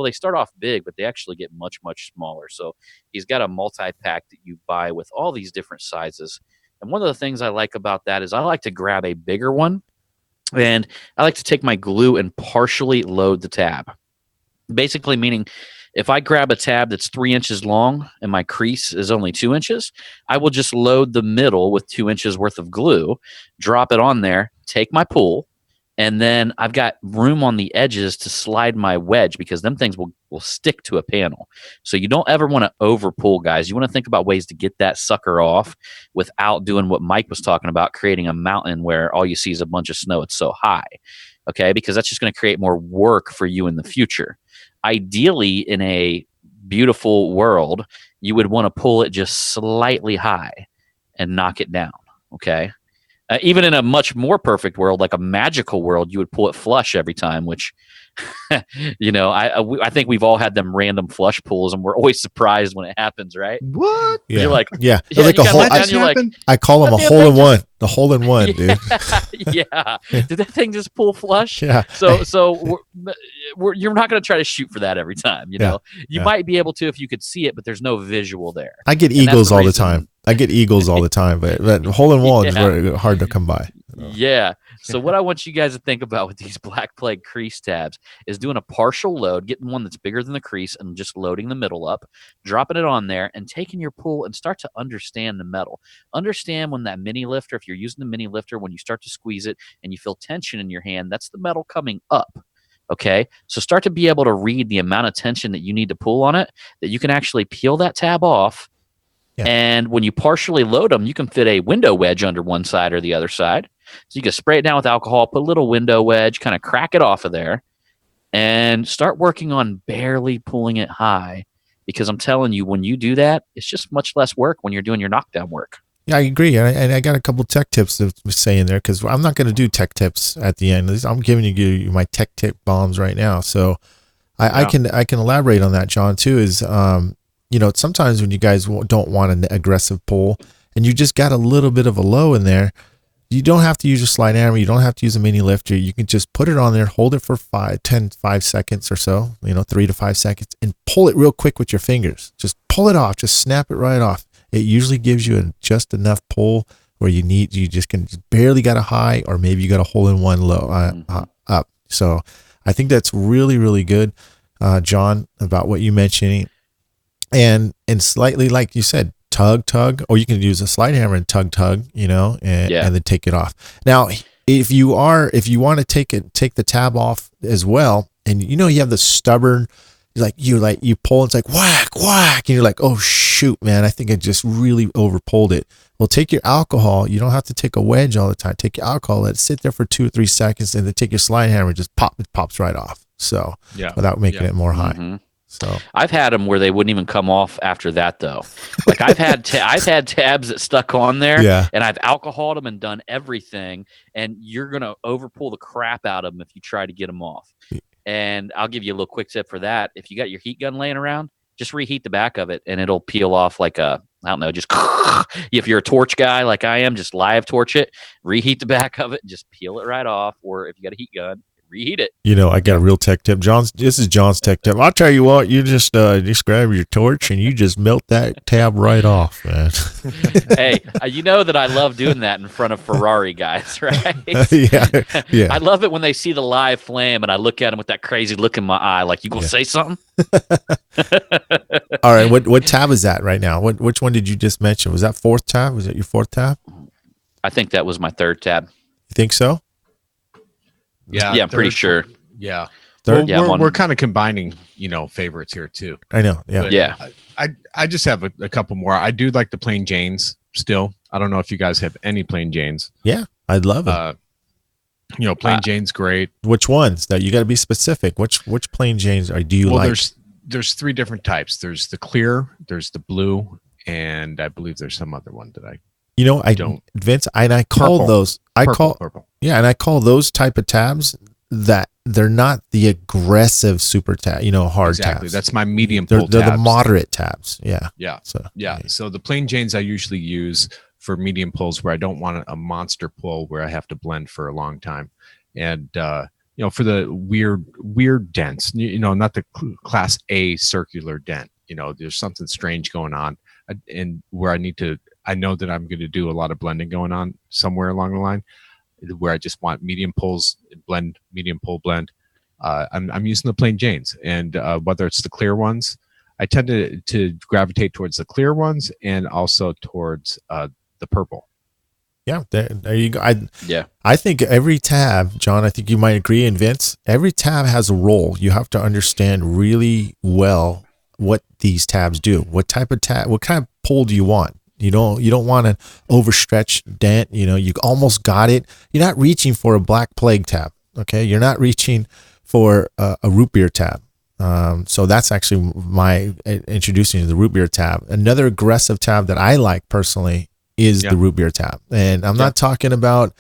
they start off big, but they actually get much, much smaller. So he's got a multi-pack that you buy with all these different sizes. And one of the things I like about that is I like to grab a bigger one, and I like to take my glue and partially load the tab. Basically meaning if I grab a tab that's 3 inches long and my crease is only 2 inches, I will just load the middle with 2 inches worth of glue, drop it on there, take my pull, and then I've got room on the edges to slide my wedge because them things will stick to a panel. So you don't ever want to over pull, guys. You want to think about ways to get that sucker off without doing what Mike was talking about, creating a mountain where all you see is a bunch of snow. It's so high, okay? Because that's just going to create more work for you in the future. Ideally, in a beautiful world, you would want to pull it just slightly high and knock it down, okay? Even in a much more perfect world, like a magical world, you would pull it flush every time, which, you know, I think we've all had them random flush pulls, and we're always surprised when it happens, right? What? Yeah. You're like, yeah. yeah, Like you a got whole, let down, you're like, I call them a that damn hole thing in one. The hole in one, dude. yeah. Did that thing just pull flush? Yeah. So you're not going to try to shoot for that every time. You know, you Yeah. might be able to if you could see it, but there's no visual there. I get And that's eagles the all the reason- time. I get eagles all the time, but hole in one is Yeah. very hard to come by. Yeah. So what I want you guys to think about with these Black Plague crease tabs is doing a partial load, getting one that's bigger than the crease and just loading the middle up, dropping it on there and taking your pull and start to understand the metal. Understand when that mini lifter, if you're using the mini lifter, when you start to squeeze it and you feel tension in your hand, that's the metal coming up. Okay. So start to be able to read the amount of tension that you need to pull on it, that you can actually peel that tab off. Yeah. And when you partially load them, you can fit a window wedge under one side or the other side. So you can spray it down with alcohol, put a little window wedge, kind of crack it off of there, and start working on barely pulling it high. Because I'm telling you, when you do that, it's just much less work when you're doing your knockdown work. Yeah, I agree. And I got a couple tech tips to say in there because I'm not going to do tech tips at the end. I'm giving you my tech tip bombs right now. So I can elaborate on that, John, too, is, you know, sometimes when you guys don't want an aggressive pull and you just got a little bit of a low in there, you don't have to use your slide hammer. You don't have to use a mini lifter. You can just put it on there, hold it for 5 seconds or so, 3 to 5 seconds, and pull it real quick with your fingers. Just pull it off. Just snap it right off. It usually gives you just enough pull where you just can barely got a high, or maybe you got a hole in one low up. So I think that's really, really good, John, about what you mentioning. And slightly, like you said, tug, or you can use a slide hammer and tug, and then take it off. Now, if you want to take the tab off as well, and you have the stubborn, you pull, and it's like whack, and you're like, oh shoot, man, I think I just really over pulled it. Well, take your alcohol. You don't have to take a wedge all the time. Take your alcohol, let it sit there for 2 or 3 seconds, and then take your slide hammer, just it pops right off. So without making it more high. Mm-hmm. So I've had them where they wouldn't even come off after that, though. Like I've had tabs that stuck on there, and I've alcoholed them and done everything, and you're gonna overpull the crap out of them if you try to get them off. And I'll give you a little quick tip for that. If you got your heat gun laying around, just reheat the back of it, and it'll peel off like I don't know, just if you're a torch guy like I am, just live torch it, reheat the back of it, and just peel it right off. Or if you got a heat gun, reheat it. I got a real tech tip. This is John's tech tip. I'll tell you what, you just grab your torch and you just melt that tab right off, man. Hey, you know that I love doing that in front of Ferrari guys, right? Yeah. I love it when they see the live flame and I look at them with that crazy look in my eye, like, you gonna say something? All right, what tab is that right now? Which one did you just mention? Was that fourth tab? Was that your fourth tab? I think that was my third tab. You think so? Yeah, I'm pretty sure. Yeah. Third? We're kind of combining, favorites here too. I know. Yeah. But Yeah. I just have a couple more. I do like the plain Janes still. I don't know if you guys have any plain Janes. Yeah, I'd love it. Plain Jane's great. Which ones? That you got to be specific. Which plain Janes do you like? There's 3 different types. There's the clear, there's the blue, and I believe there's some other one that I don't. Vince, and I call Purple. those. Purple. Yeah, and I call those type of tabs that they're not the aggressive super tab. Hard Exactly. tabs. That's my medium They're pull the tabs. moderate tabs. Yeah. Yeah. So So the plain Janes I usually use for medium pulls where I don't want a monster pull where I have to blend for a long time. And for the weird dents, not the class A circular dent, there's something strange going on, and where I need to I know that I'm going to do a lot of blending going on somewhere along the line, where I just want medium pulls, blend, medium pull blend. I'm using the plain Janes, and whether it's the clear ones, I tend to gravitate towards the clear ones and also towards the purple. Yeah, there you go. Yeah. I think every tab, John, I think you might agree, and Vince, every tab has a role. You have to understand really well what these tabs do. What type of tab, what kind of pull do you want? You don't want an overstretched dent. You almost got it. You're not reaching for a Black Plague tab. Okay. You're not reaching for a root beer tab. So that's actually my introducing you to the root beer tab. Another aggressive tab that I like personally is the root beer tab. And I'm not talking about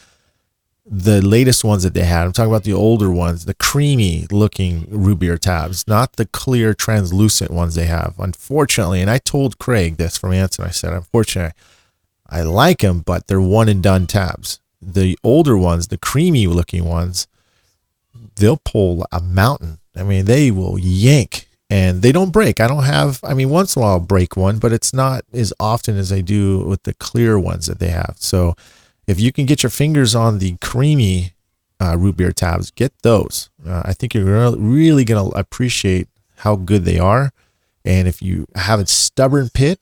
the latest ones that they had. I'm talking about the older ones, the creamy looking root beer tabs, not the clear translucent ones they have. Unfortunately, and I told Craig this from Anson, I said, unfortunately, I like them, but they're one and done tabs. The older ones, the creamy looking ones, they'll pull a mountain. I mean, they will yank and they don't break. Once in a while I'll break one, but it's not as often as I do with the clear ones that they have. So if you can get your fingers on the creamy root beer tabs, get those. I think you're really going to appreciate how good they are. And if you have a stubborn pit,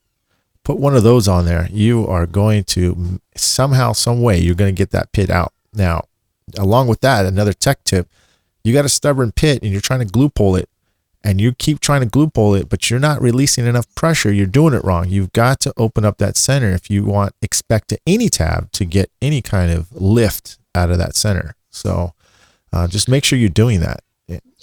put one of those on there. You are going to somehow, some way, you're going to get that pit out. Now, along with that, another tech tip, you got a stubborn pit and you're trying to glue pull it, and you keep trying to glue pull it, but you're not releasing enough pressure. You're doing it wrong. You've got to open up that center if you expect any tab to get any kind of lift out of that center. So just make sure you're doing that.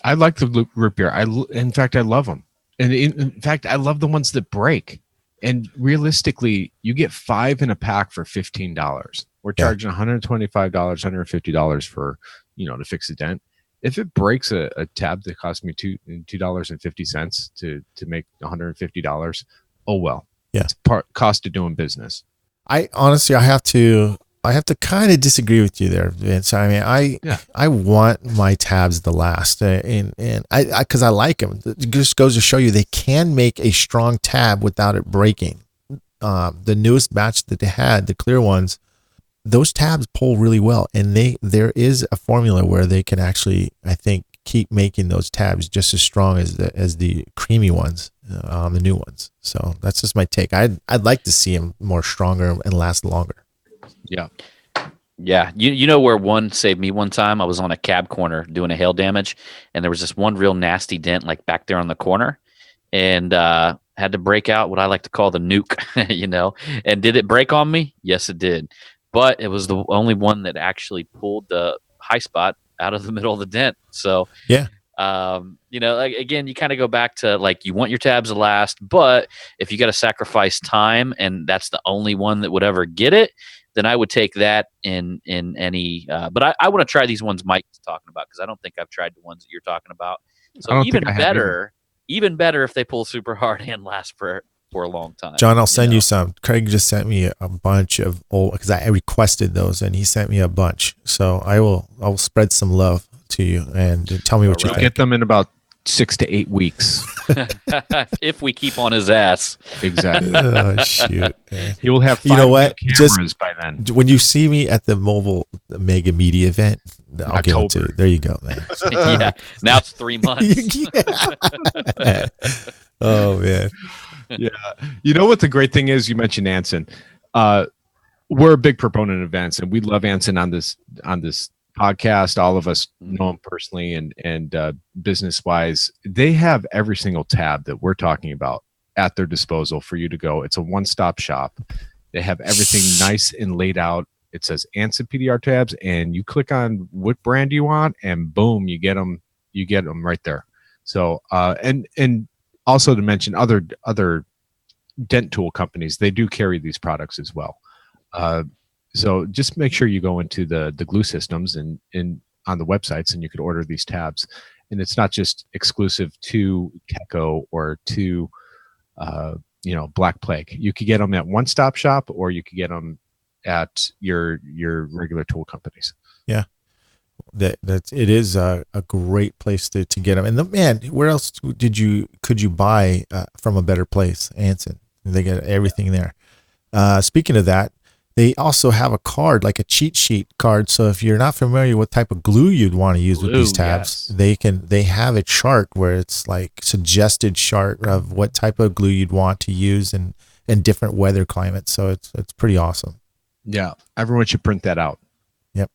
I like the root beer. In fact, I love them. And in fact, I love the ones that break. And realistically, you get 5 in a pack for $15. We're charging $125, $150 for, to fix a dent. If it breaks a tab that cost me $2.50 to make $150, oh well. Yeah. It's cost of doing business. I honestly, I have to kind of disagree with you there, Vince. I mean, I want my tabs to last, and I because I like them. It just goes to show you they can make a strong tab without it breaking. The newest batch that they had, the clear ones, those tabs pull really well, and there is a formula where they can actually, I think, keep making those tabs just as strong as the creamy ones, the new ones. So that's just my take. I'd like to see them more stronger and last longer. Yeah. Yeah. You know where one saved me one time? I was on a cab corner doing a hail damage, and there was this one real nasty dent like back there on the corner, and had to break out what I like to call the nuke, and did it break on me? Yes, it did. But it was the only one that actually pulled the high spot out of the middle of the dent. So, yeah. Again, you kind of go back to you want your tabs to last, but if you got to sacrifice time and that's the only one that would ever get it, then I would take that in any. But I want to try these ones Mike's talking about, because I don't think I've tried the ones that you're talking about. So even better if they pull super hard and last for a long time. John, I'll send you some. Craig just sent me a bunch of old, because I requested those, and he sent me a bunch. So I will spread some love to you and tell me what you think. Get them in about 6 to 8 weeks. If we keep on his ass. Exactly. Oh, shoot. Man. He will have 5 cameras by then. When you see me at the mobile Mega Media event, I'll give it to you. There you go, man. Yeah. Now it's 3 months. Yeah. Oh, man. Yeah. You know what the great thing is? You mentioned Anson. We're a big proponent of Anson. We love Anson on this podcast. All of us know him personally and business wise. They have every single tab that we're talking about at their disposal for you to go. It's a one-stop shop. They have everything nice and laid out. It says Anson PDR tabs, and you click on what brand you want, and boom, you get them. You get them right there. So and also to mention other dent tool companies, they do carry these products as well. So just make sure you go into the glue systems and on the websites, and you can order these tabs. And it's not just exclusive to Keco or to Black Plague. You could get them at One Stop Shop, or you could get them at your regular tool companies. Yeah. It is a great place to get them. And where else could you buy from a better place? Anson, they got everything there. Speaking of that, they also have a card, like a cheat sheet card. So if you're not familiar with type of glue you'd want to use with these Glue, tabs, yes. they have a chart where it's like suggested chart of what type of glue you'd want to use in different weather climates. So it's pretty awesome. Yeah. Everyone should print that out. Yep.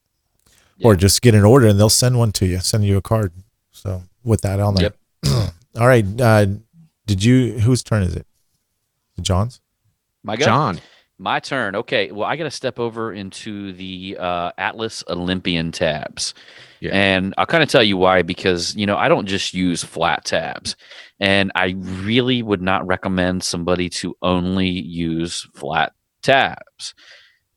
Yeah. Or just get an order and they'll send one to you, send you a card. So with that on there. Yep. All right. Whose turn is it? John's? My go? John. My turn. Okay. Well, I got to step over into the Atlas Olympian tabs. Yeah. And I'll kind of tell you why, because, I don't just use flat tabs. And I really would not recommend somebody to only use flat tabs.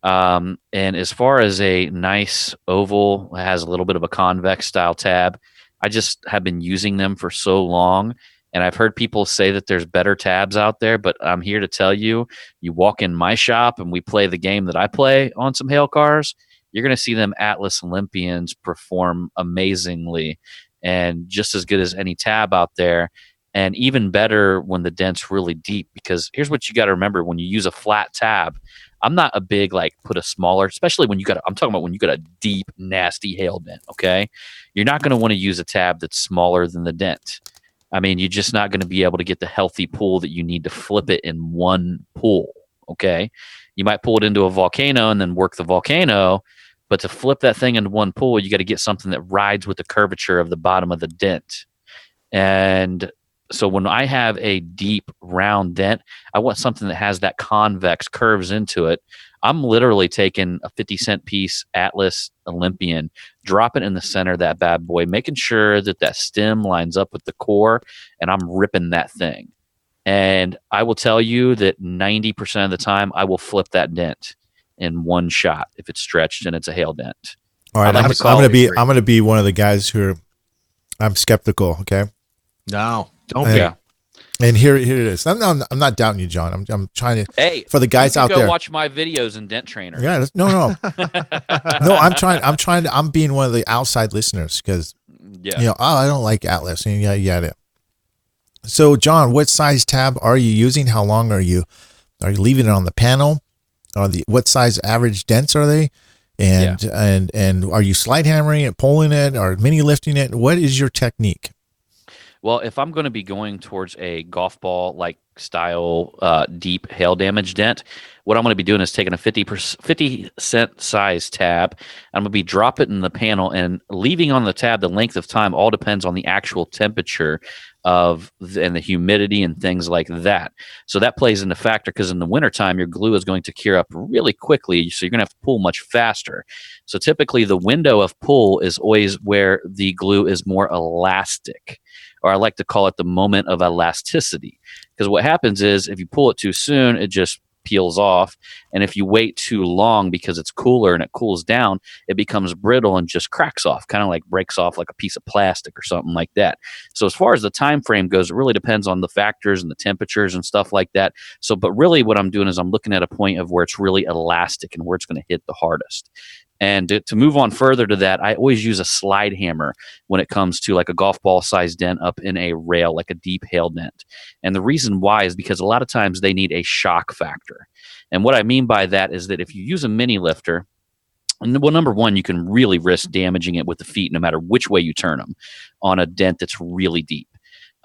And as far as a nice oval, has a little bit of a convex style tab, I just have been using them for so long. And I've heard people say that there's better tabs out there, but I'm here to tell you, you walk in my shop and we play the game that I play on some hail cars, you're going to see them Atlas Olympians perform amazingly and just as good as any tab out there. And even better when the dent's really deep, because here's what you got to remember when you use a flat tab. I'm not a big, put a smaller, especially when I'm talking about when you got a deep, nasty hail dent, okay? You're not going to want to use a tab that's smaller than the dent. I mean, you're just not going to be able to get the healthy pull that you need to flip it in one pull, okay? You might pull it into a volcano and then work the volcano, but to flip that thing into one pull, you got to get something that rides with the curvature of the bottom of the dent. And so when I have a deep, round dent, I want something that has that convex curves into it. I'm literally taking a 50-cent piece Atlas Olympian, drop it in the center of that bad boy, making sure that that stem lines up with the core, and I'm ripping that thing. And I will tell you that 90% of the time, I will flip that dent in one shot if it's stretched and it's a hail dent. All right, I'm going to be one of the guys I'm skeptical. Okay. No, don't be. Yeah. And here it is. I'm not doubting you, John. I'm trying to. Hey, for the guys out there, go watch my videos in Dent Trainer. Yeah, no. I'm being one of the outside listeners because, I don't like Atlas. And yeah. So, John, what size tab are you using? How long are you leaving it on the panel? What size average dents are they? And are you slide hammering it, pulling it, or mini lifting it? What is your technique? Well, if I'm going to be going towards a golf ball like style deep hail damage dent, what I'm going to be doing is taking a 50-cent size tab. I'm going to be drop it in the panel and leaving on the tab the length of time all depends on the actual temperature and the humidity and things like that. So that plays into factor because in the wintertime, your glue is going to cure up really quickly. So you're going to have to pull much faster. So typically the window of pull is always where the glue is more elastic. Or I like to call it the moment of elasticity. Because what happens is if you pull it too soon, it just peels off. And if you wait too long because it's cooler and it cools down, it becomes brittle and just cracks off, kind of like breaks off like a piece of plastic or something like that. So as far as the time frame goes, it really depends on the factors and the temperatures and stuff like that. So, but really what I'm doing is I'm looking at a point of where it's really elastic and where it's going to hit the hardest. And to move on further to that, I always use a slide hammer when it comes to like a golf ball size dent up in a rail, like a deep hail dent. And the reason why is because a lot of times they need a shock factor. And what I mean by that is that if you use a mini lifter, well, number one, you can really risk damaging it with the feet no matter which way you turn them on a dent that's really deep.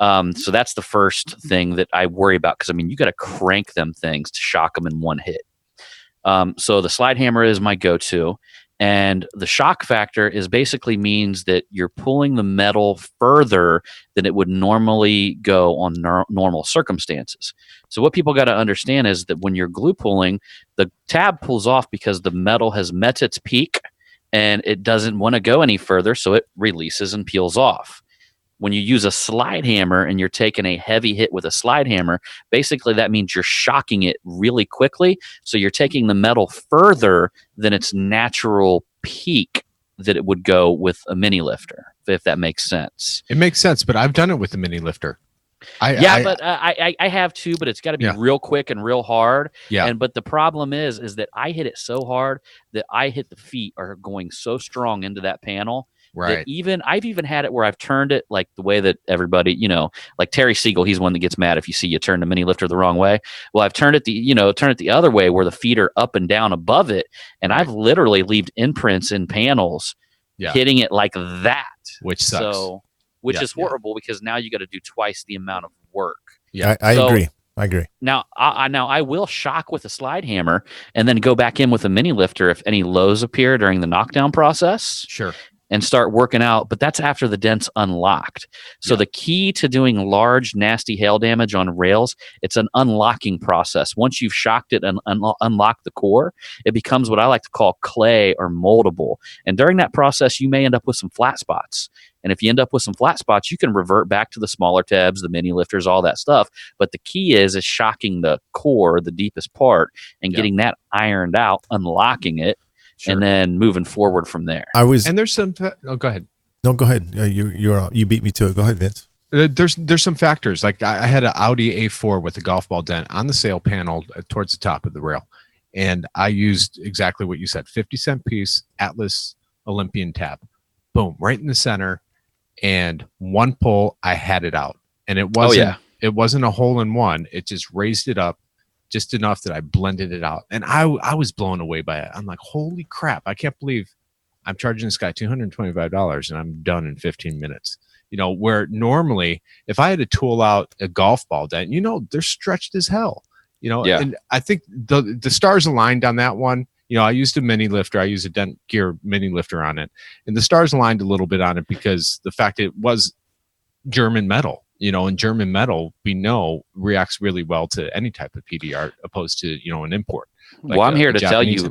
So that's the first thing that I worry about because, you got to crank them things to shock them in one hit. So the slide hammer is my go-to. And the shock factor is basically means that you're pulling the metal further than it would normally go on normal circumstances. So what people got to understand is that when you're glue pulling, the tab pulls off because the metal has met its peak and it doesn't want to go any further, so it releases and peels off. When you use a slide hammer and you're taking a heavy hit with a slide hammer, basically that means you're shocking it really quickly. So you're taking the metal further than its natural peak that it would go with a mini lifter, if that makes sense. It makes sense, but I've done it with the mini lifter. I have too, but it's got to be real quick and real hard. Yeah. But the problem is that I hit it so hard that the feet are going so strong into that panel Right. I've even had it where I've turned it like the way that everybody, like Terry Siegel, he's one that gets mad if you see you turn the mini lifter the wrong way. Well, I've turned it the other way where the feet are up and down above it, and I've literally left imprints in panels hitting it like that, which sucks. Which is horrible because now you got to do twice the amount of work. Yeah, I agree. I agree. Now, I will shock with a slide hammer and then go back in with a mini lifter if any lows appear during the knockdown process. Sure. And start working out, but that's after the dent's unlocked. So the key to doing large, nasty hail damage on rails, it's an unlocking process. Once you've shocked it and unlocked the core, it becomes what I like to call clay or moldable. And during that process, you may end up with some flat spots. And if you end up with some flat spots, you can revert back to the smaller tabs, the mini lifters, all that stuff. But the key is shocking the core, the deepest part, and getting that ironed out, unlocking it. Sure. And then moving forward from there. And there's some. Oh, go ahead. No, go ahead. You beat me to it. Go ahead, Vince. There's some factors. Like I had an Audi A4 with a golf ball dent on the sail panel towards the top of the rail, and I used exactly what you said: 50-cent piece Atlas Olympian tab, boom, right in the center, and one pull, I had it out, and it wasn't. It wasn't a hole in one. It just raised it up just enough that I blended it out. And I was blown away by it. I'm like, holy crap. I can't believe I'm charging this guy $225 and I'm done in 15 minutes. Where normally if I had to tool out a golf ball dent, they're stretched as hell, and I think the stars aligned on that one. I used a mini lifter. I used a Dent Gear mini lifter on it, and the stars aligned a little bit on it because the fact it was German metal. And German metal, we know, reacts really well to any type of PDR opposed to, an import. Well, I'm here to tell you,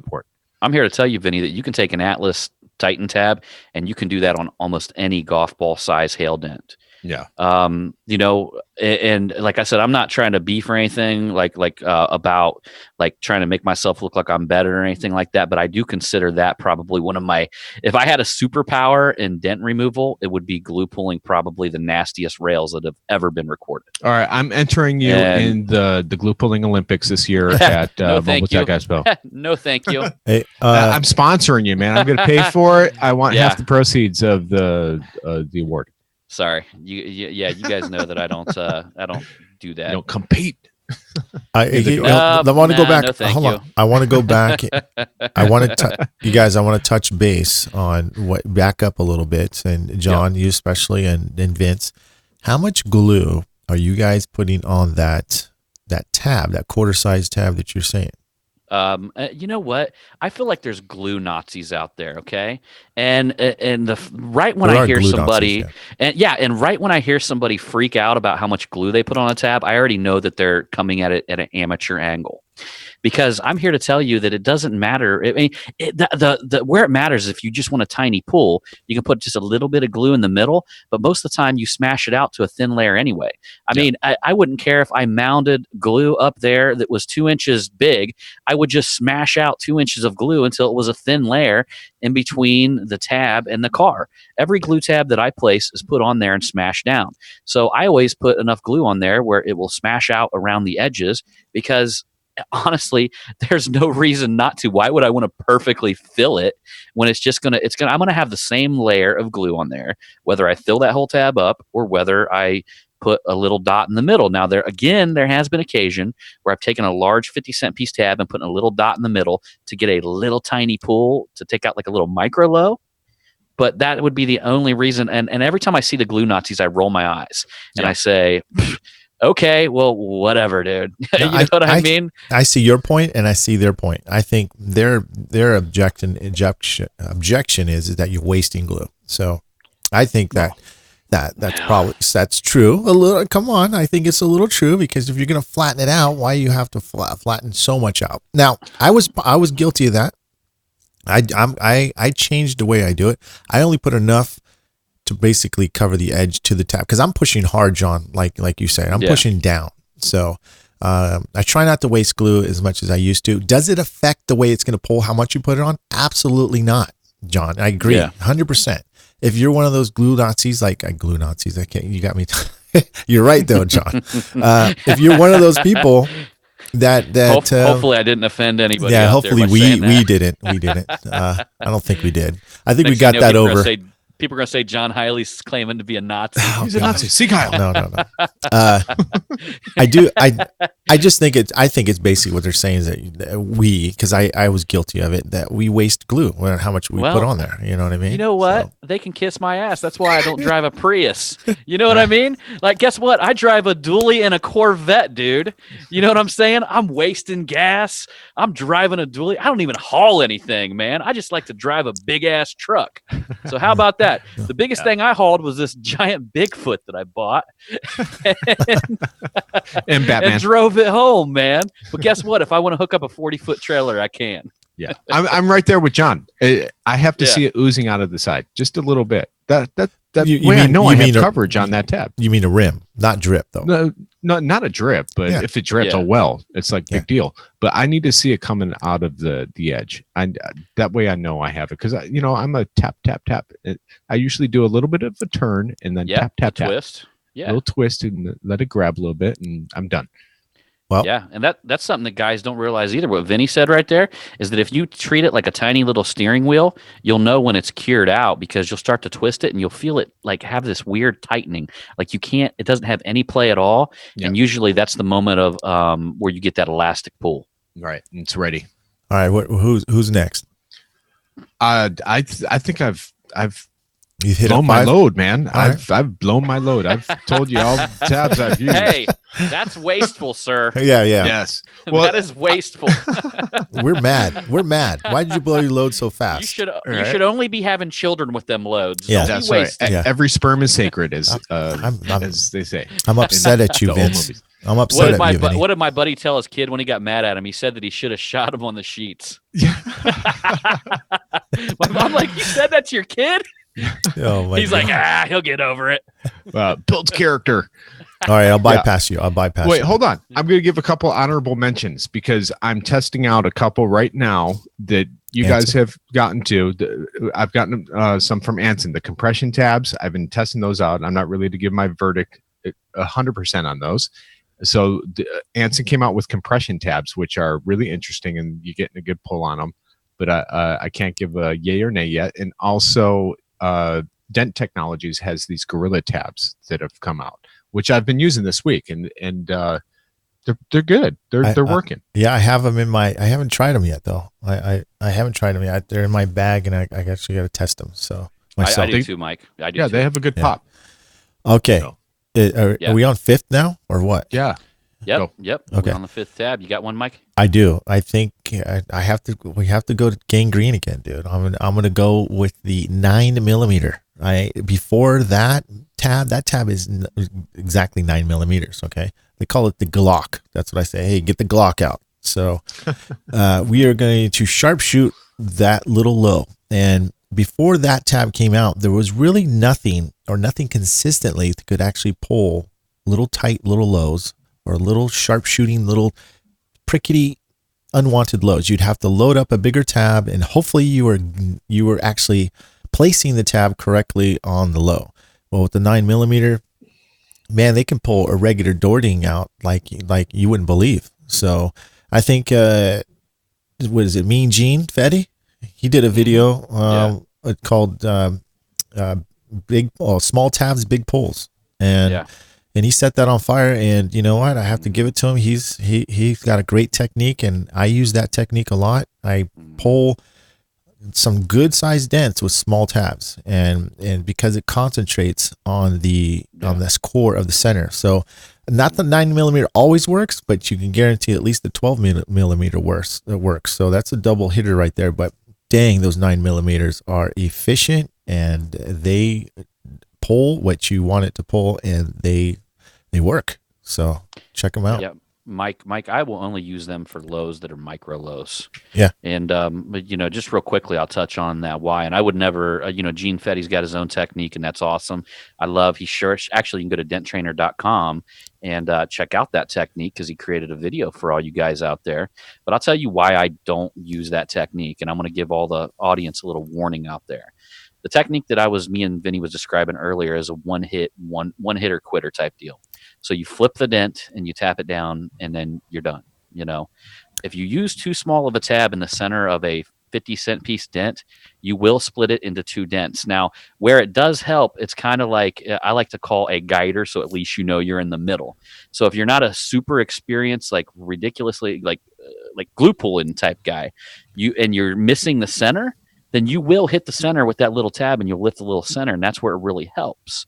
Vinny, that you can take an Atlas Titan tab and you can do that on almost any golf ball size hail dent. Yeah. And like I said, I'm not trying to beef or anything about like trying to make myself look like I'm better or anything like that. But I do consider that probably one of my, if I had a superpower in dent removal, it would be glue pulling probably the nastiest rails that have ever been recorded. All right. I'm entering you in the glue pulling Olympics this year at Mobile Tech Expo. No, thank you. Hey, I'm sponsoring you, man. I'm going to pay for it. I want half the proceeds of the award. Sorry, you guys know that I don't do that. You don't compete. I want to go back. No, hold on. I want to go back. I want to touch base on back up a little bit. And John, you especially, and Vince, how much glue are you guys putting on that tab, that quarter size tab that you're saying? You know what? I feel like there's glue Nazis out there. Okay. And right when I hear somebody, and right when I hear somebody freak out about how much glue they put on a tab, I already know that they're coming at it at an amateur angle. Because I'm here to tell you that it doesn't matter. I mean, where it matters is if you just want a tiny pull, you can put just a little bit of glue in the middle, but most of the time you smash it out to a thin layer anyway. I mean, I wouldn't care if I mounted glue up there that was 2 inches big. I would just smash out 2 inches of glue until it was a thin layer in between the tab and the car. Every glue tab that I place is put on there and smashed down. So I always put enough glue on there where it will smash out around the edges because honestly, there's no reason not to. Why would I want to perfectly fill it when I'm going to have the same layer of glue on there, whether I fill that whole tab up or whether I put a little dot in the middle. Now, there has been occasion where I've taken a large 50-cent piece tab and put a little dot in the middle to get a little tiny pull to take out like a little micro low. But that would be the only reason. And every time I see the glue Nazis, I roll my eyes and I say, okay, well, whatever, dude. You know what I mean? I see your point and I see their point. I think their objection is that you're wasting glue. So I think that's true. A little. Come on, I think it's a little true because if you're going to flatten it out, why you have to flatten so much out? Now, I was guilty of that. I changed the way I do it. I only put enough to basically cover the edge to the tab because I'm pushing hard, John, like you say. I'm pushing down. So I try not to waste glue as much as I used to. Does it affect the way it's going to pull how much you put it on? Absolutely not, John. I agree 100%. If you're one of those glue Nazis, I can't, you got me. You're right though, John. If you're one of those people that hopefully I didn't offend anybody. Yeah, hopefully we didn't. I don't think we did. I think we got that over. People are gonna say John Hiley's claiming to be a Nazi. He's a Nazi. See, Kyle. No. I just think I think it's basically what they're saying is that we, because I was guilty of it, that we waste glue on how much we put on there. You know what I mean? You know what? So, They can kiss my ass. That's why I don't drive a Prius. You know what I mean? Like, guess what? I drive a dually and a Corvette, dude. You know what I'm saying? I'm wasting gas. I'm driving a dually. I don't even haul anything, man. I just like to drive a big ass truck. So how about that? The biggest thing I hauled was this giant Bigfoot that I bought And Batman. and drove it home, man. But guess what? If I want to hook up a 40-foot trailer, I can. Yeah, I'm right there with John. I have to Yeah. see it oozing out of the side just a little bit. That You way I mean- know you I have mean a- coverage on that tab. you mean a rim, not drip though. No, not a drip, but Yeah. if it drips, Yeah. oh well, it's like big Yeah. deal. But I need to see it coming out of the edge. And that way I know I have it because I'm a tap. I usually do a little bit of a turn and then Yeah, tap. twist. Yeah. Little twist and let it grab a little bit, and I'm done. Well, Yeah, and that's something that guys don't realize either. What Vinny said right there is that if you treat it like a tiny little steering wheel, you'll know when it's cured out because you'll start to twist it and you'll feel it like have this weird tightening. Like it doesn't have any play at all. Yeah. And usually that's the moment of where you get that elastic pull. Right, it's ready. all right. Who's next? I think I've You hit blown a my five? load, man. All right. I've blown my load. I've told you all the tabs I've used. Hey, that's wasteful, sir. Yeah. Yes. Well, that is wasteful. We're mad. Why did you blow your load so you fast? should Right. only be having children with them loads. Yeah. Don't be that's right. wasting. Yeah. Every sperm is sacred, as I'm- as they say. I'm upset at you, The old Vince. movies. I'm What upset did, at you, Vinny. what did my buddy tell his kid when he got mad at him? He said that he should have shot him on the sheets. My mom like, you said that to your kid? Oh, my He's God. like, he'll get over it. Builds character. All right, I'll bypass you. Wait, hold on. I'm going to give a couple honorable mentions because I'm testing out a couple right now that you guys have gotten to. I've gotten some from Anson, the compression tabs. I've been testing those out. I'm not really to give my verdict 100% on those. So Anson came out with compression tabs, which are really interesting, and you're getting a good pull on them. But I can't give a yay or nay yet. And also, Dent Technologies has these Gorilla tabs that have come out, which I've been using this week, and they're good. They're working. Yeah, I have them in my. I haven't tried them yet though. I haven't tried them yet. They're in my bag, and I actually got to test them. So I myself. do too, Mike. I do Yeah, too. they have a good Yeah. pop. Okay. So. Are Yeah. we on fifth now or what? Yeah. Yep. Go. Yep. Okay. We're on the fifth tab. You got one, Mike? I do. I think I have to. We have to go to gangrene again, dude. I'm gonna go with the 9mm. Before that tab is exactly 9mm. Okay, they call it the Glock. That's what I say. Hey, get the Glock out. So we are going to sharpshoot that little low. And before that tab came out, there was really nothing consistently that could actually pull little tight little lows or little sharpshooting little prickety unwanted loads. You'd have to load up a bigger tab, and hopefully you were actually placing the tab correctly on the low. Well, with the 9mm, man, they can pull a regular door ding out like you wouldn't believe. So I think what is it, Mean Gene Fetty? He did a video called small tabs, big pulls, and he set that on fire. And you know what? I have to give it to him. He's got a great technique, and I use that technique a lot. I pull some good sized dents with small tabs, and because it concentrates on on this core of the center. So not the 9mm always works, but you can guarantee at least the 12mm works. So that's a double hitter right there. But dang, those 9mm are efficient, and they pull what you want it to pull, and they work. So check them out. Yeah. Mike, I will only use them for lows that are micro lows. Yeah. And, but, just real quickly, I'll touch on that why. And I would never, Gene Fetty's got his own actually, you can go to denttrainer.com and check out that technique because he created a video for all you guys out there. But I'll tell you why I don't use that technique. And I'm going to give all the audience a little warning out there. The technique that me and Vinny was describing earlier is a one hitter quitter type deal. So you flip the dent and you tap it down, and then you're done. If you use too small of a tab in the center of a 50-cent piece dent, you will split it into 2 dents. Now, where it does help, it's kind of like I like to call a guider, so at least you know you're in the middle. So if you're not a super experienced, like ridiculously like glue pulling type guy, you're missing the center, then you will hit the center with that little tab and you'll lift the little center, and that's where it really helps.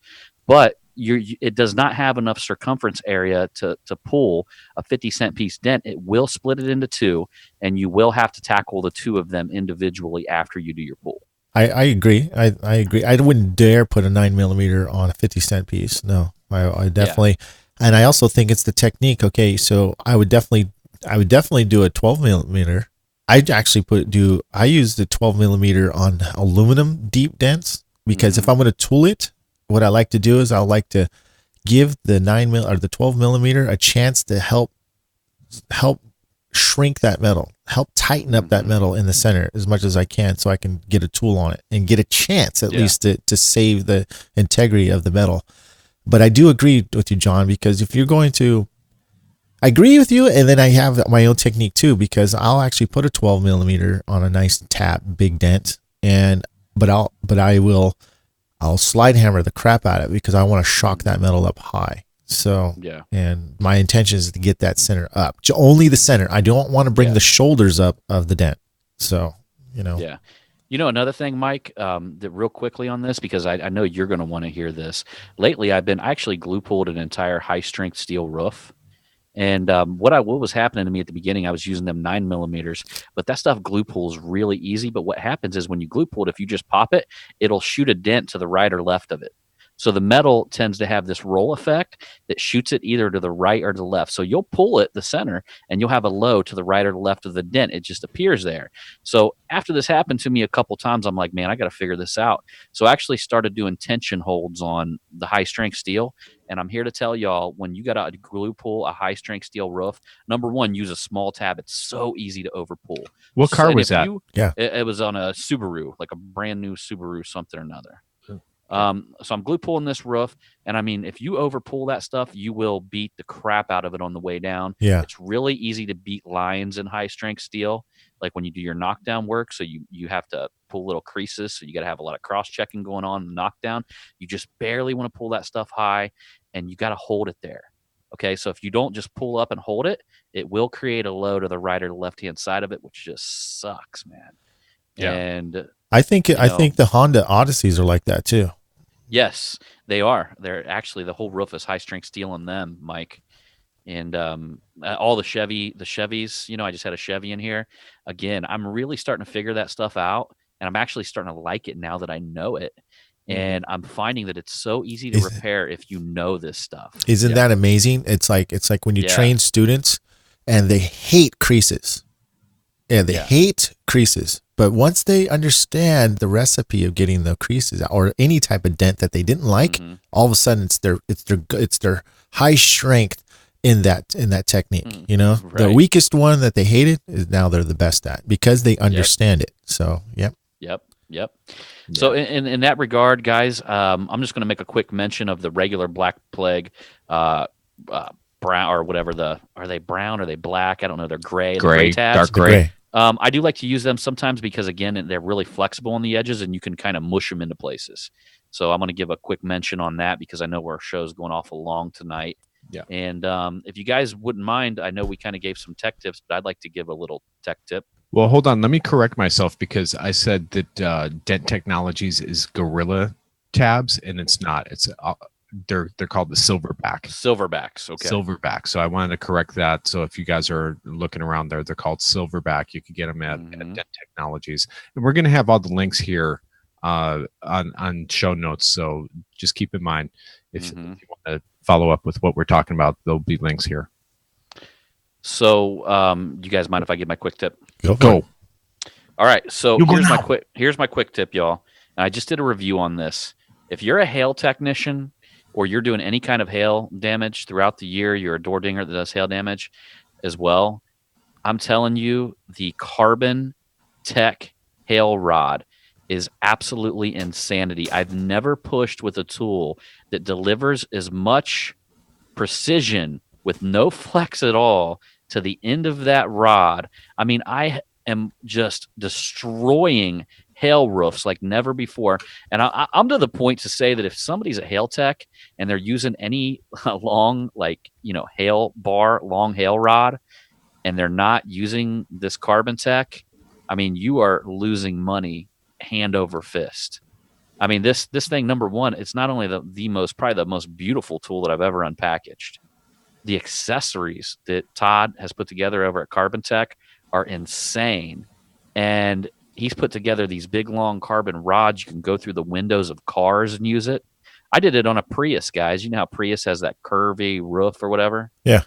But it does not have enough circumference area to pull a 50-cent piece dent. It will split it into 2, and you will have to tackle the 2 of them individually after you do your pull. I agree. I agree. I wouldn't dare put a 9mm on a 50-cent piece. No, I definitely, and I also think it's the technique. Okay, so I would definitely do a 12mm. I use the 12mm on aluminum deep dents, because if I'm going to tool it, what I like to do is I like to give the 9mm or the 12mm a chance to help shrink that metal, help tighten up that metal in the center as much as I can, so I can get a tool on it and get a chance at least to save the integrity of the metal. But I do agree with you, John, because if you're going to, I agree with you, and then I have my own technique too, because I'll actually put a 12mm on a nice tap, big dent, but I'll slide hammer the crap out of it because I want to shock that metal up high. So, and my intention is to get that center up, only the center. I don't want to bring the shoulders up of the dent. So, Yeah. Another thing, Mike, that real quickly on this, because I know you're going to want to hear this. Lately, I actually glue pulled an entire high strength steel roof. And what was happening to me at the beginning, I was using them 9mm, but that stuff glue pulls really easy. But what happens is when you glue pull it, if you just pop it, it'll shoot a dent to the right or left of it. So the metal tends to have this roll effect that shoots it either to the right or to the left. So you'll pull it the center and you'll have a low to the right or the left of the dent. It just appears there. So after this happened to me a couple times, I'm like, man, I got to figure this out. So I actually started doing tension holds on the high strength steel. And I'm here to tell y'all, when you got to glue pull a high strength steel roof, number one, use a small tab. It's so easy to overpull. What car was that? It was on a Subaru, like a brand new Subaru something or another. So I'm glue pulling this roof, and I mean, if you overpull that stuff, you will beat the crap out of it on the way down. Yeah, it's really easy to beat lines in high strength steel, like when you do your knockdown work. So you have to pull little creases, so you got to have a lot of cross checking going on in the knockdown. You just barely want to pull that stuff high, and you got to hold it there. Okay, so if you don't just pull up and hold it, it will create a low to the right or the left hand side of it, which just sucks, man. Yeah, and I think the Honda Odysseys are like that too. Yes, they are. They're actually, the whole roof is high strength steel in them, Mike. And all the Chevys, I just had a Chevy in here. Again, I'm really starting to figure that stuff out, and I'm actually starting to like it now that I know it. And I'm finding that it's so easy to repair if you know this stuff. Isn't that amazing? It's like when you train students and they hate creases. Yeah, they hate creases. But once they understand the recipe of getting the creases out, or any type of dent that they didn't like, all of a sudden it's their high strength in that technique. Right. The weakest one that they hated is now they're the best at, because they understand it. So Yep. So in that regard, guys, I'm just going to make a quick mention of the regular Black Plague brown or whatever. Are they brown? Are they black? I don't know. They're gray. Gray tabs. Dark gray. I do like to use them sometimes because, again, they're really flexible on the edges and you can kind of mush them into places. So I'm going to give a quick mention on that because I know our show's going awful long tonight. Yeah. And if you guys wouldn't mind, I know we kind of gave some tech tips, but I'd like to give a little tech tip. Well, hold on. Let me correct myself, because I said that Dent Technologies is Gorilla tabs, and it's not. It's they're called the Silverbacks. Okay. Silverback. So I wanted to correct that. So if you guys are looking around there, they're called Silverback. You can get them at Dent Technologies, and we're going to have all the links here on show notes. So just keep in mind if you want to follow up with what we're talking about, there'll be links here. So, you guys mind if I give my quick tip? Go. All right. So here's my quick tip, y'all. And I just did a review on this. If you're a hail technician, or you're doing any kind of hail damage throughout the year, you're a door dinger that does hail damage as well, I'm telling you, the Carbon Tech hail rod is absolutely insanity. I've never pushed with a tool that delivers as much precision with no flex at all to the end of that rod. I mean, am just destroying hail roofs like never before. And I'm to the point to say that if somebody's a hail tech and they're using any long, like, hail bar, long hail rod, and they're not using this Carbon Tech, I mean, you are losing money hand over fist. I mean, this thing, number one, it's not only probably the most beautiful tool that I've ever unpackaged. The accessories that Todd has put together over at Carbon Tech are insane. And he's put together these big, long carbon rods. You can go through the windows of cars and use it. I did it on a Prius, guys. You know how Prius has that curvy roof or whatever? Yeah.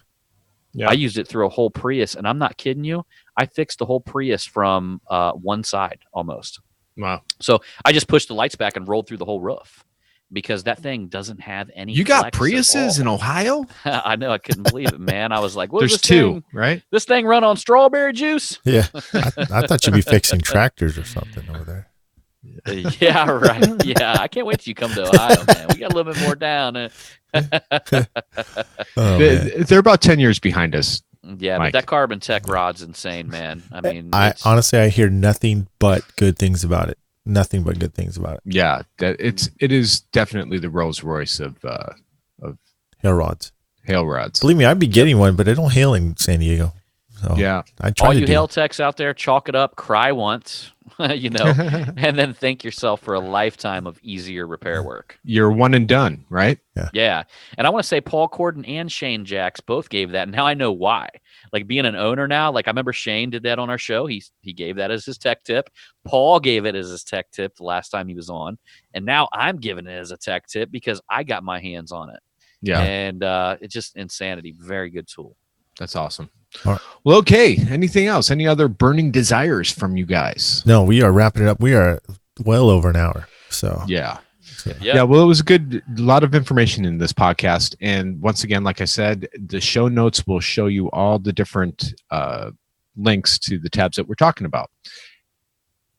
I used it through a whole Prius, and I'm not kidding you. I fixed the whole Prius from one side almost. Wow. So I just pushed the lights back and rolled through the whole roof because that thing doesn't have any. You got flex at Priuses all. in Ohio? I know. I couldn't believe it, man. I was like, what There's this two, thing? right? This thing run on strawberry juice? Yeah. I thought you'd be fixing tractors or something over there. Yeah, right. Yeah, I can't wait till you come to Ohio, man. We got a little bit more down. Oh, man. They're about 10 years behind us. Yeah, Mike. but that Carbon Tech rod's insane, man. I mean, Honestly, I hear nothing but good things about it. Nothing but good things about it. Yeah, it is definitely the Rolls Royce of Hail rods. hail rods. Believe me, I'd be getting one, but I don't hail in San Diego. So Yeah. I try all to you do. hail techs out there, chalk it up, cry once, and then thank yourself for a lifetime of easier repair work. You're one and done, right? Yeah. And I want to say Paul Corden and Shane Jacks both gave that. And now I know why. Like being an owner now, like I remember Shane did that on our show. He gave that as his tech tip. Paul gave it as his tech tip the last time he was on. And now I'm giving it as a tech tip because I got my hands on it. Yeah. And it's just insanity. Very good tool. That's awesome. All right. Well, okay. Anything else? Any other burning desires from you guys? No, we are wrapping it up. We are well over an hour. So Yeah. Yep. Yeah, well, it was a lot of information in this podcast. And once again, like I said, the show notes will show you all the different links to the tabs that we're talking about.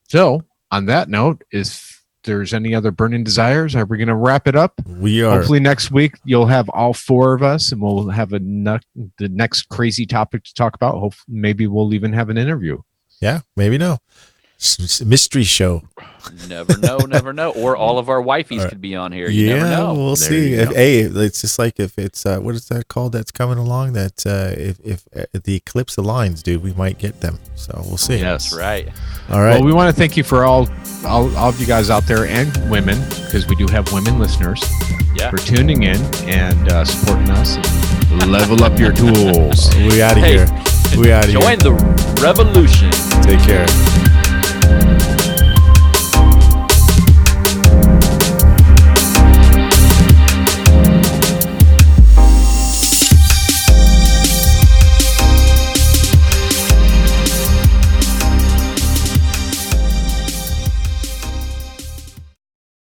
So on that note, if there's any other burning desires, are we going to wrap it up? we are. Hopefully next week you'll have all four of us and we'll have the next crazy topic to talk about. Maybe we'll even have an interview. Yeah, maybe no. Mystery show. Never know. Or all of our wifeys Right. could be on here. You never know. we'll There see. you If go. it's just like if it's what is that called? That's coming along. That if the eclipse aligns, dude, we might get them. So we'll see. Yes. That's right. All right. Well, we want to thank you for all of you guys out there and women, because we do have women listeners, Yeah. for tuning in and supporting us. Level up your tools. we out of Hey, here. We out of here. Join the revolution. Take care.